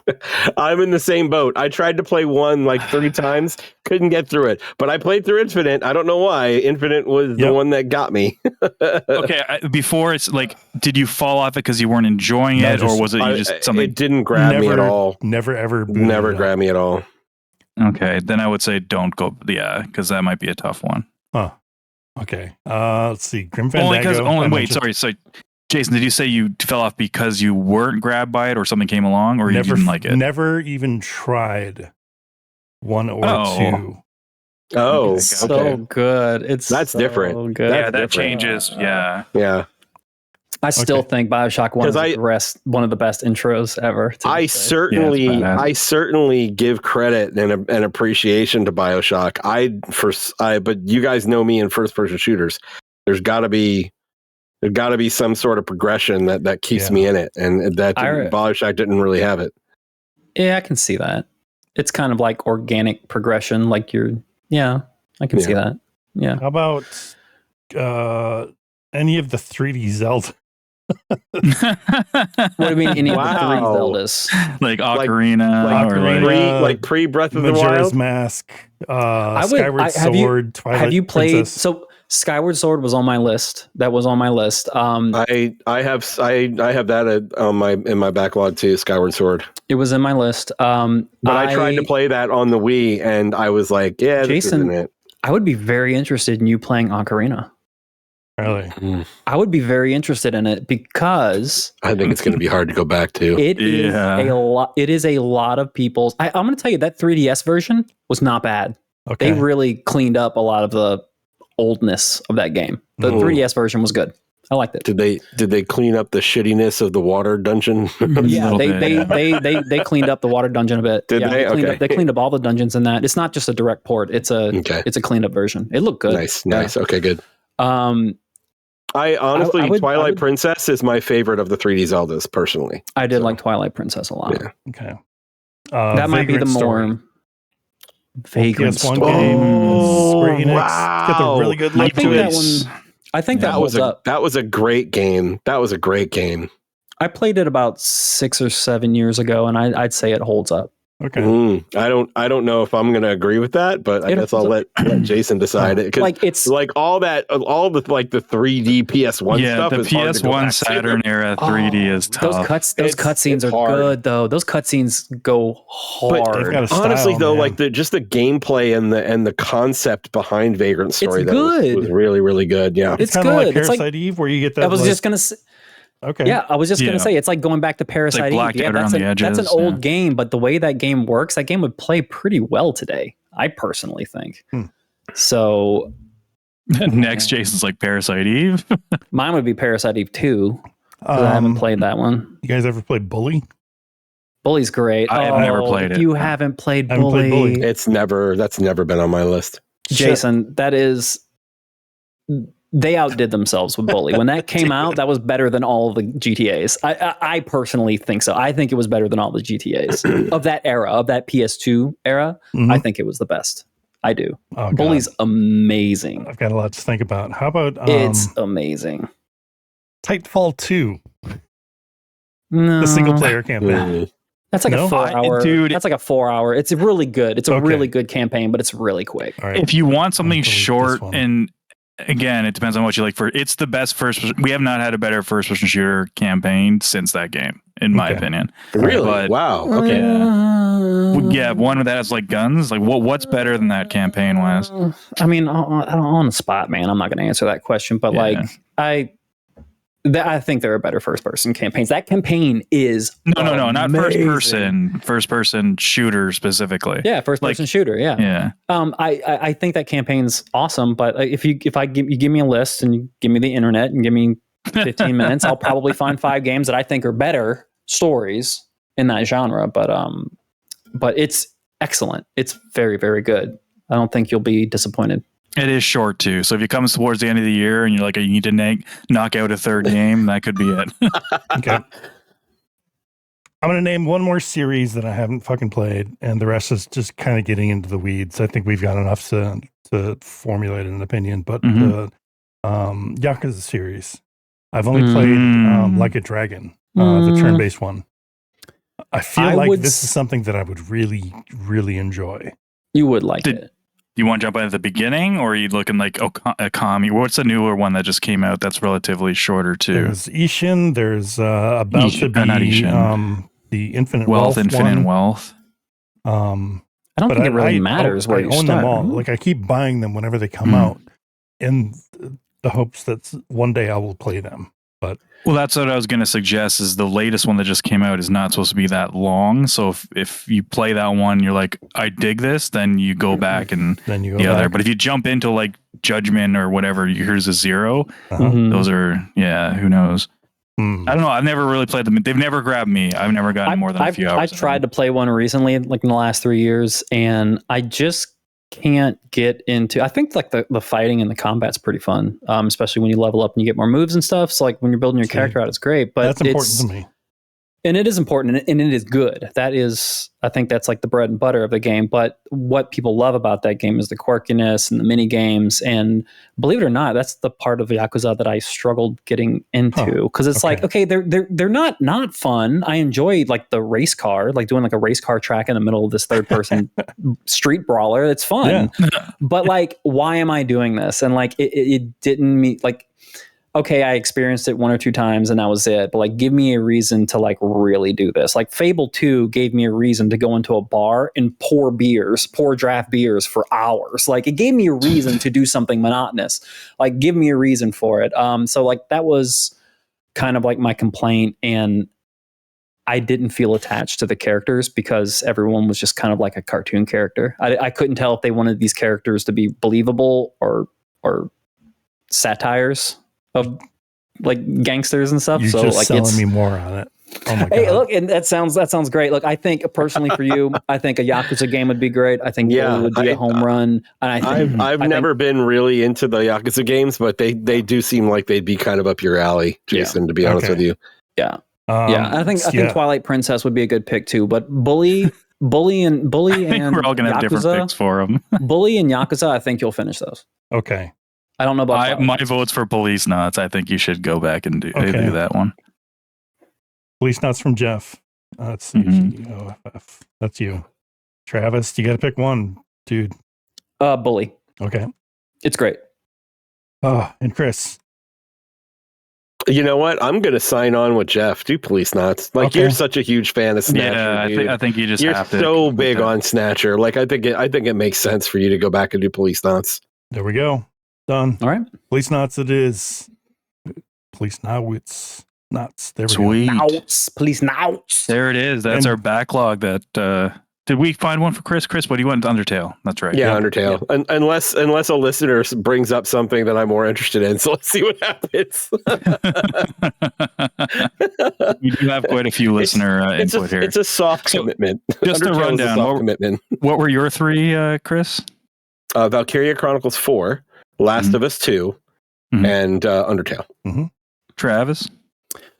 in the same boat. I tried to play 1 like 3 times, couldn't get through it. But I played through Infinite. I don't know why. Infinite was the one that got me. Okay, before it's like, did you fall off it because you weren't enjoying it, or was it you just something? It didn't grab me at all. Never ever grabbed me at all. Okay, then I would say don't go. Yeah, because that might be a tough one. Huh. Okay. Let's see. Grim Fandango. Sorry. Jason, did you say you fell off because you weren't grabbed by it, or something came along, or you didn't like it? Never even tried 1 or 2. Oh, it's so good. That's so different. Good. Yeah, that changes. Yeah. I still think BioShock 1 is one of the best intros ever. I certainly give credit and appreciation to BioShock. But you guys know me in first-person shooters. There's got to be some sort of progression that keeps me in it, and that BioShock didn't really have it. Yeah, I can see that. It's kind of like organic progression. Like I can see that. Yeah. How about any of the 3D Zelda? What do you mean? Any of the 3 Zeldas? Like Ocarina, like pre Breath of the Majora's Wild, Mask, Skyward Sword, Twilight Have you played? Princess. So Skyward Sword was on my list. That was on my list. I have that in my backlog too. Skyward Sword. It was in my list. But I tried to play that on the Wii, and I was like, "Yeah, Jason, this isn't it." I would be very interested in you playing Ocarina. Really? I would be very interested in it because I think it's going to be hard to go back to. It is a lot. It is a lot of people's. I'm going to tell you that 3DS version was not bad. Okay. They really cleaned up a lot of the oldness of that game. The 3DS version was good. I liked it. Did they clean up the shittiness of the water dungeon? Yeah, they cleaned up the water dungeon a bit. Did they? They cleaned up all the dungeons in that. It's not just a direct port. It's a cleaned up version. It looked good. Nice. Okay, good. I honestly, Twilight Princess is my favorite of the 3D Zeldas, personally. I did like Twilight Princess a lot. Yeah. Okay. That might be the more Vagrant PS1 Story. game. Square Enix. Wow. Got the really good look to it. I think that holds up. That was a great game. I played it about 6 or 7 years ago, and I'd say it holds up. Okay. I don't know if I'm going to agree with that, but I guess I'll let Jason decide it. Like it's like all the 3D PS1 yeah, stuff. The is hard to go PS1 back Saturn to. era 3D is tough. Those cutscenes are good though. Those cutscenes go hard. But honestly, though, like just the gameplay and the concept behind Vagrant Story, was really, really good. Yeah, it's kind of like Parasite Eve, where you get that. I was just gonna say. Okay. Yeah, I was just going to say, it's like going back to Parasite Eve. Yeah, that's an old game, but the way that game works, that game would play pretty well today, I personally think. So... Next, Jason's like Parasite Eve. Mine would be Parasite Eve 2, because I haven't played that one. You guys ever played Bully? Bully's great. I've never played it. You haven't played Bully. That's never been on my list. Jason, that is... they outdid themselves with Bully. When that came out, that was better than all the GTAs. I personally think so. I think it was better than all the GTAs of that era, of that PS2 era. I think it was the best. I do. Oh, Bully's amazing. I've got a lot to think about. How about it's amazing. Titanfall 2? No. The single player campaign. That's like a 4-hour. Dude, that's like a 4-hour. It's really good. It's a really good campaign, but it's really quick. All right. If you want something short, and again, it depends on what you like. It's the best we have not had a better first person shooter campaign since that game, in my opinion. Really? But, wow. Okay. Yeah, one that has like guns. Like what's better than that campaign was? I mean, on the spot, man, I'm not going to answer that question, but I think there are better first person campaigns. That campaign is no, not first person shooter specifically. Yeah, first person shooter. Yeah, yeah. I think that campaign's awesome. But if you give me a list and you give me the internet and give me 15 minutes, I'll probably find 5 games that I think are better stories in that genre. But it's excellent. It's very, very good. I don't think you'll be disappointed. It is short too, so if it comes towards the end of the year and you're like, you need to knock out a third game, that could be it. Okay. I'm going to name one more series that I haven't fucking played, and the rest is just kind of getting into the weeds. I think we've got enough to formulate an opinion, but the Yakuza series. I've only played Like a Dragon, the turn-based one. I feel this is something that I would really, really enjoy. You would like it. You want to jump in at the beginning, or are you looking like Okami? What's the newer one that just came out that's relatively shorter too? There's Ishin. There's about to be the Infinite Wealth. Infinite Wealth. I don't think it really matters where you own start. them all. Like I keep buying them whenever they come out, in the hopes that one day I will play them. But that's what I was going to suggest. Is the latest one that just came out is not supposed to be that long. So if you play that one, you're like, I dig this, then you go back and then you go the back. other. But if you jump into like Judgment or whatever, here's a 0. Those are who knows. I don't know. I've never really played them. They've never grabbed me. I've never gotten more than a few hours. I tried to play one recently, like in the last 3 years, and I just can't get into. I think like the fighting and the combat's pretty fun, especially when you level up and you get more moves and stuff. So like when you're building your character out, it's great. But that's important to me. And it is important, and it is good. That is, I think that's like the bread and butter of the game. But what people love about that game is the quirkiness and the mini games. And believe it or not, that's the part of Yakuza that I struggled getting into, because it's like, okay, they're not fun. I enjoy like the race car, like doing like a race car track in the middle of this third person street brawler. It's fun, but like, why am I doing this? And like, it didn't meet like. Okay, I experienced it 1 or 2 times and that was it. But like, give me a reason to like really do this. Like Fable 2 gave me a reason to go into a bar and pour draft beers for hours. Like it gave me a reason to do something monotonous. Like give me a reason for it. So like that was kind of like my complaint, and I didn't feel attached to the characters because everyone was just kind of like a cartoon character. I couldn't tell if they wanted these characters to be believable or satires of like gangsters and stuff. You're so just like selling me more on it. Oh my God. Hey, look, and that sounds great. Look, I think personally for you, I think a Yakuza game would be great. I think Bully would be a home run. And I've never been really into the Yakuza games, but they do seem like they'd be kind of up your alley, Jason, to be honest with you. Yeah. I think Twilight Princess would be a good pick too, but Bully and we're all gonna have different picks for them. Bully and Yakuza, I think you'll finish those. Okay. I don't know about my vote's for Police Nuts. I think you should go back and do that one. Police Nuts from Jeff. That's C-G-O-F-F. That's you. Travis, you got to pick one, dude. Bully. Okay. It's great. And Chris. You know what? I'm going to sign on with Jeff. Do Police Nuts. Like you're such a huge fan of Snatcher. Yeah, I think you just you're have to. You're so big on Snatcher. Like I think it makes sense for you to go back and do Police Nuts. There we go. Done. All right. Police Nuts it is. Police Nuts. There Sweet. we go. Police Nuts. There it is. That's our backlog. That did we find one for Chris? Chris, what do you want? Undertale. That's right. Yeah, Undertale. Yeah. Unless a listener brings up something that I'm more interested in. So let's see what happens. We do have quite a few listener input here. It's a soft commitment. Just a rundown. Commitment. What were your 3, Chris? Valkyria Chronicles 4, Last of Us 2, and Undertale. Travis?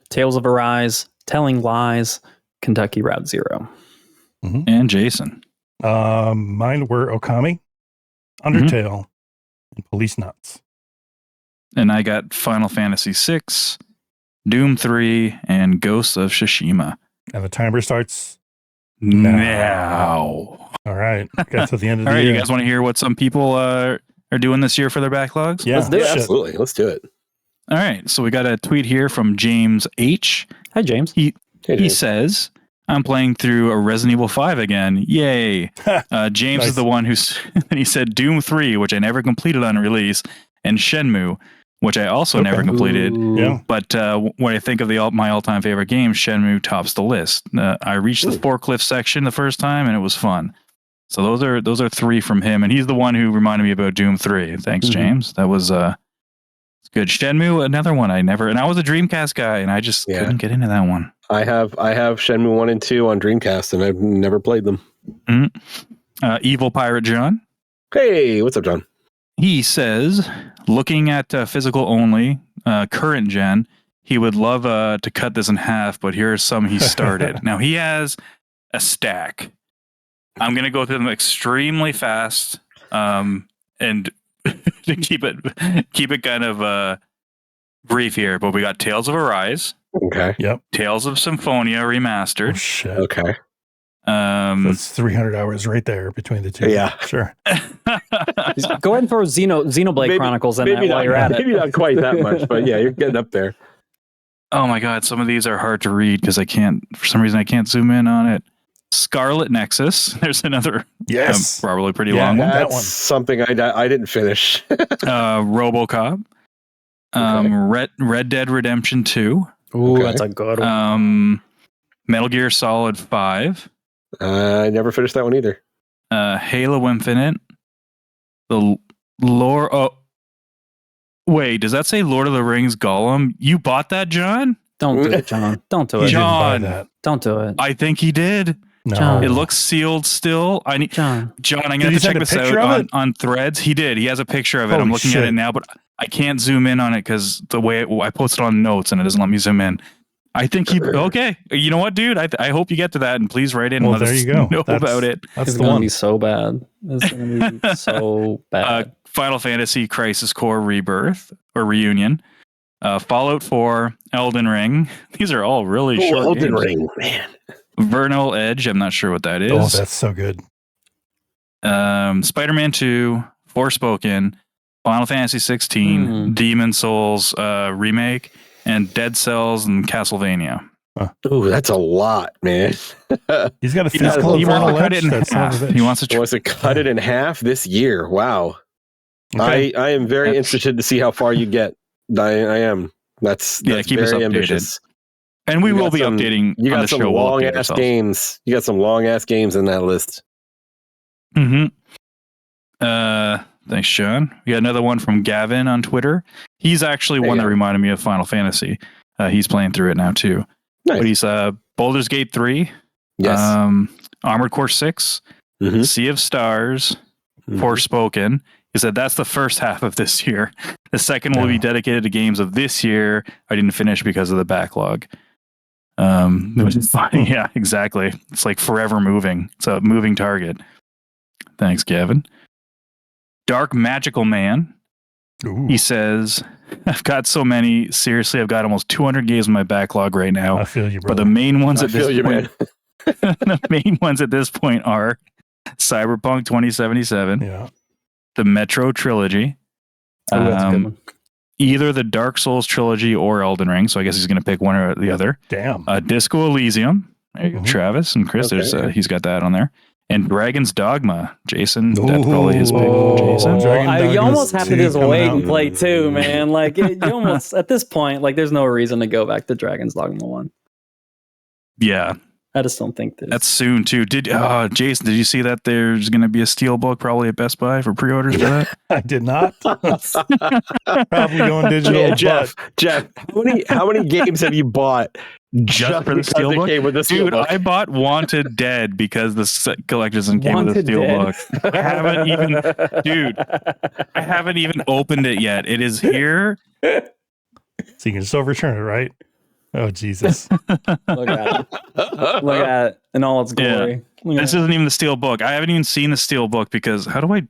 Tales of Arise, Telling Lies, Kentucky Route Zero. And Jason? Mine were Okami, Undertale, and Police Nuts. And I got Final Fantasy VI, Doom 3, and Ghosts of Tsushima. And the timer starts now. All right. Got to the end of the All right, year. you guys want to hear what some people are doing this year for their backlogs? Yeah, Let's do it. Absolutely. Let's do it. All right, so we got a tweet here from James H. Hi, James. He James. says, I'm playing through a Resident Evil 5 again. Yay. James Nice. is the one he said Doom 3, which I never completed on release, and Shenmue, which I also never completed. Ooh. Yeah. But when I think of my all-time favorite games, Shenmue tops the list. I reached the forklift section the first time, and it was fun. So those are 3 from him, and he's the one who reminded me about Doom 3. Thanks, James. That was good. Shenmue, another one and I was a Dreamcast guy, and I just couldn't get into that one. I have Shenmue 1 and 2 on Dreamcast, and I've never played them. Evil Pirate John. Hey, what's up, John? He says, looking at physical only, current gen, he would love to cut this in half, but here are some he started. Now, he has a stack. I'm going to go through them extremely fast and to keep it kind of brief here. But we got Tales of Arise. Okay. Yep. Tales of Symphonia Remastered. Oh, shit. Okay. That's 300 hours right there between the two. Yeah. Sure. Go ahead and throw Xenoblade Chronicles in that while you're at it. Maybe not quite that much, but yeah, you're getting up there. Oh my God, some of these are hard to read because for some reason I can't zoom in on it. Scarlet Nexus. There's another probably pretty long one. That's something I didn't finish. RoboCop. Red Dead Redemption 2. Ooh, that's a good one. Metal Gear Solid 5. I never finished that one either. Halo Infinite. The lore. Oh, wait. Does that say Lord of the Rings Gollum? You bought that, John? Don't do it, John. Don't do it. John. Don't do it. I think he did. No. John. It looks sealed still. John, I'm gonna have to check this out on Threads. He did. He has a picture of it. I'm looking at it now, but I can't zoom in on it because the way I posted on notes and it doesn't let me zoom in. I think okay. You know what, dude? I hope you get to that, and please write in and let us know about it. It's going to be so bad. It's going to be so bad. Final Fantasy Crisis Core Rebirth or Reunion. Fallout 4, Elden Ring. These are all really short Elden games. Ring, man. Vernal Edge. I'm not sure what that is. Oh, that's so good. Spider-Man 2, Forspoken, Final Fantasy 16, Demon Souls remake, and Dead Cells and Castlevania. Ooh, that's a lot, man. He's got a physical. He wants to cut it in half. He wants to cut it in half this year. Wow. Okay. I am very interested to see how far you get. I am. That's keep us very updated. ambitious. And we will be updating you got on the some show. long ass games. You got some long ass games in that list. Thanks, Sean. We got another one from Gavin on Twitter. He's actually one that reminded me of Final Fantasy. He's playing through it now too. Nice. But he's Baldur's Gate 3. Yes. Armored Core 6. Sea of Stars. Forspoken. He said that's the first half of this year. The second will be dedicated to games of this year. I didn't finish because of the backlog. It was funny. Yeah, exactly. It's like forever moving. It's a moving target. Thanks, Gavin. Dark Magical Man. Ooh. He says, I've got so many. Seriously, I've got almost 200 games in my backlog right now. I feel you, brother. But the main ones at this point, man. the main ones at this point are Cyberpunk 2077, the Metro trilogy, that's a good one. Either the Dark Souls trilogy or Elden Ring. So I guess he's going to pick one or the other. Damn. Disco Elysium. There you go, Travis and Chris. Okay. He's got that on there. And Dragon's Dogma. Jason, that's probably his pick. Jason. You almost have to just wait and play 2, man. Like, you almost, at this point, like, there's no reason to go back to Dragon's Dogma 1. Yeah. I just don't think that's soon too. Jason, did you see that there's going to be a Steelbook probably at Best Buy for pre-orders for that? I did not. Probably going digital. Jeff, how many games have you bought just for the Steelbook? Came with the Dude, Steelbook? I bought Wanted Dead because the collector's and came with a Steelbook. I haven't even opened it yet. It is here. So you can just overturn it, right? Oh, Jesus. Look at it in all its glory. Yeah. This isn't even the Steelbook. I haven't even seen the Steelbook because how do I?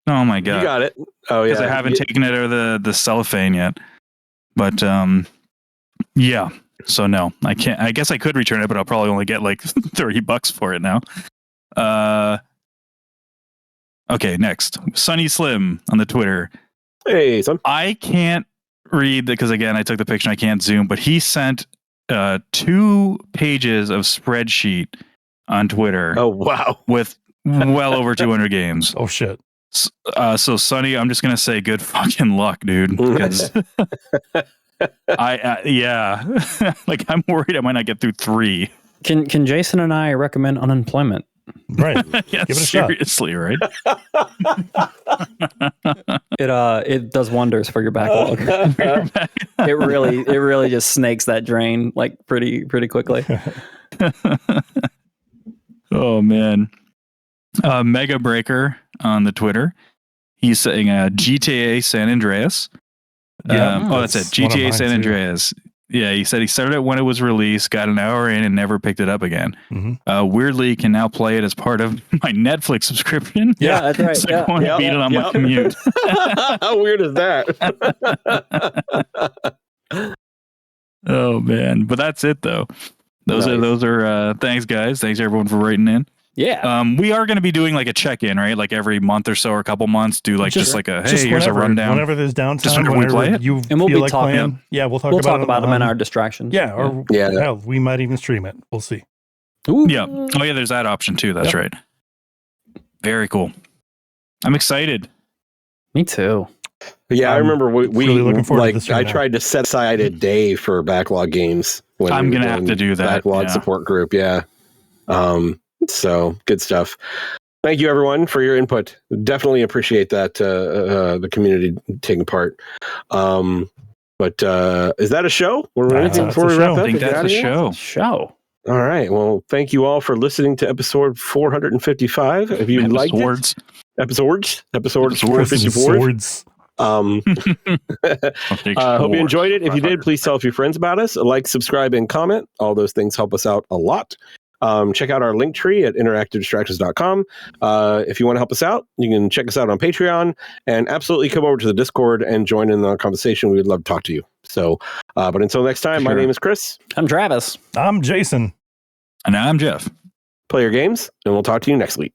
Oh my God. You got it. Oh yeah. Because I haven't taken it out of the cellophane yet. But yeah. So no, I can't. I guess I could return it, but I'll probably only get like $30 for it now. Okay, next. Sunny Slim on the Twitter. Hey, son. I can't read because again I took the picture and I can't zoom, but he sent 2 pages of spreadsheet on Twitter. Oh wow, with well over 200 games. Oh shit. So Sonny, I'm just gonna say good fucking luck, dude. Because yeah, like I'm worried I might not get through 3. Can Jason and I recommend unemployment? Right. Yeah, Give it a seriously, right? It does wonders for your backlog. It really just snakes that drain like pretty quickly. Oh man. Mega Breaker on the Twitter. He's saying GTA San Andreas. That's it. GTA San Andreas. Yeah, he said he started it when it was released, got an hour in, and never picked it up again. Mm-hmm. Weirdly, can now play it as part of my Netflix subscription. Yeah, that's right. So I want to beat it on my commute. How weird is that? Oh man, but that's it though. Those are thanks guys. Thanks everyone for writing in. Yeah. We are going to be doing like a check-in, right? Like every month or so or a couple months, do like just like a hey, here's a rundown. Whenever there's downtime, just whenever we play it, you and we'll feel be like talking. Playing, yeah, we'll talk about them in our distractions. Yeah, or hell, we might even stream it. We'll see. Ooh. Yeah. Oh yeah, there's that option too. That's right. Very cool. I'm excited. Me too. Yeah, I remember we really looking forward to this I now. tried to set aside a day for backlog games. When I'm we were gonna have doing to do that. Backlog support group. Yeah. So good stuff. Thank you everyone for your input. Definitely appreciate that the community taking part. But is that a show? Before we wrap up? I think that's a show. All right. Well, thank you all for listening to episode 455. If you liked it, episodes 454. Hope you enjoyed it. If you did, please tell a few friends about us. Like, subscribe, and comment. All those things help us out a lot. Check out our link tree at interactivedistractions.com. If you want to help us out, you can check us out on Patreon and absolutely come over to the Discord and join in the conversation. We would love to talk to you. So, but until next time, my name is Chris. I'm Travis. I'm Jason. And I'm Jeff. Play your games, and we'll talk to you next week.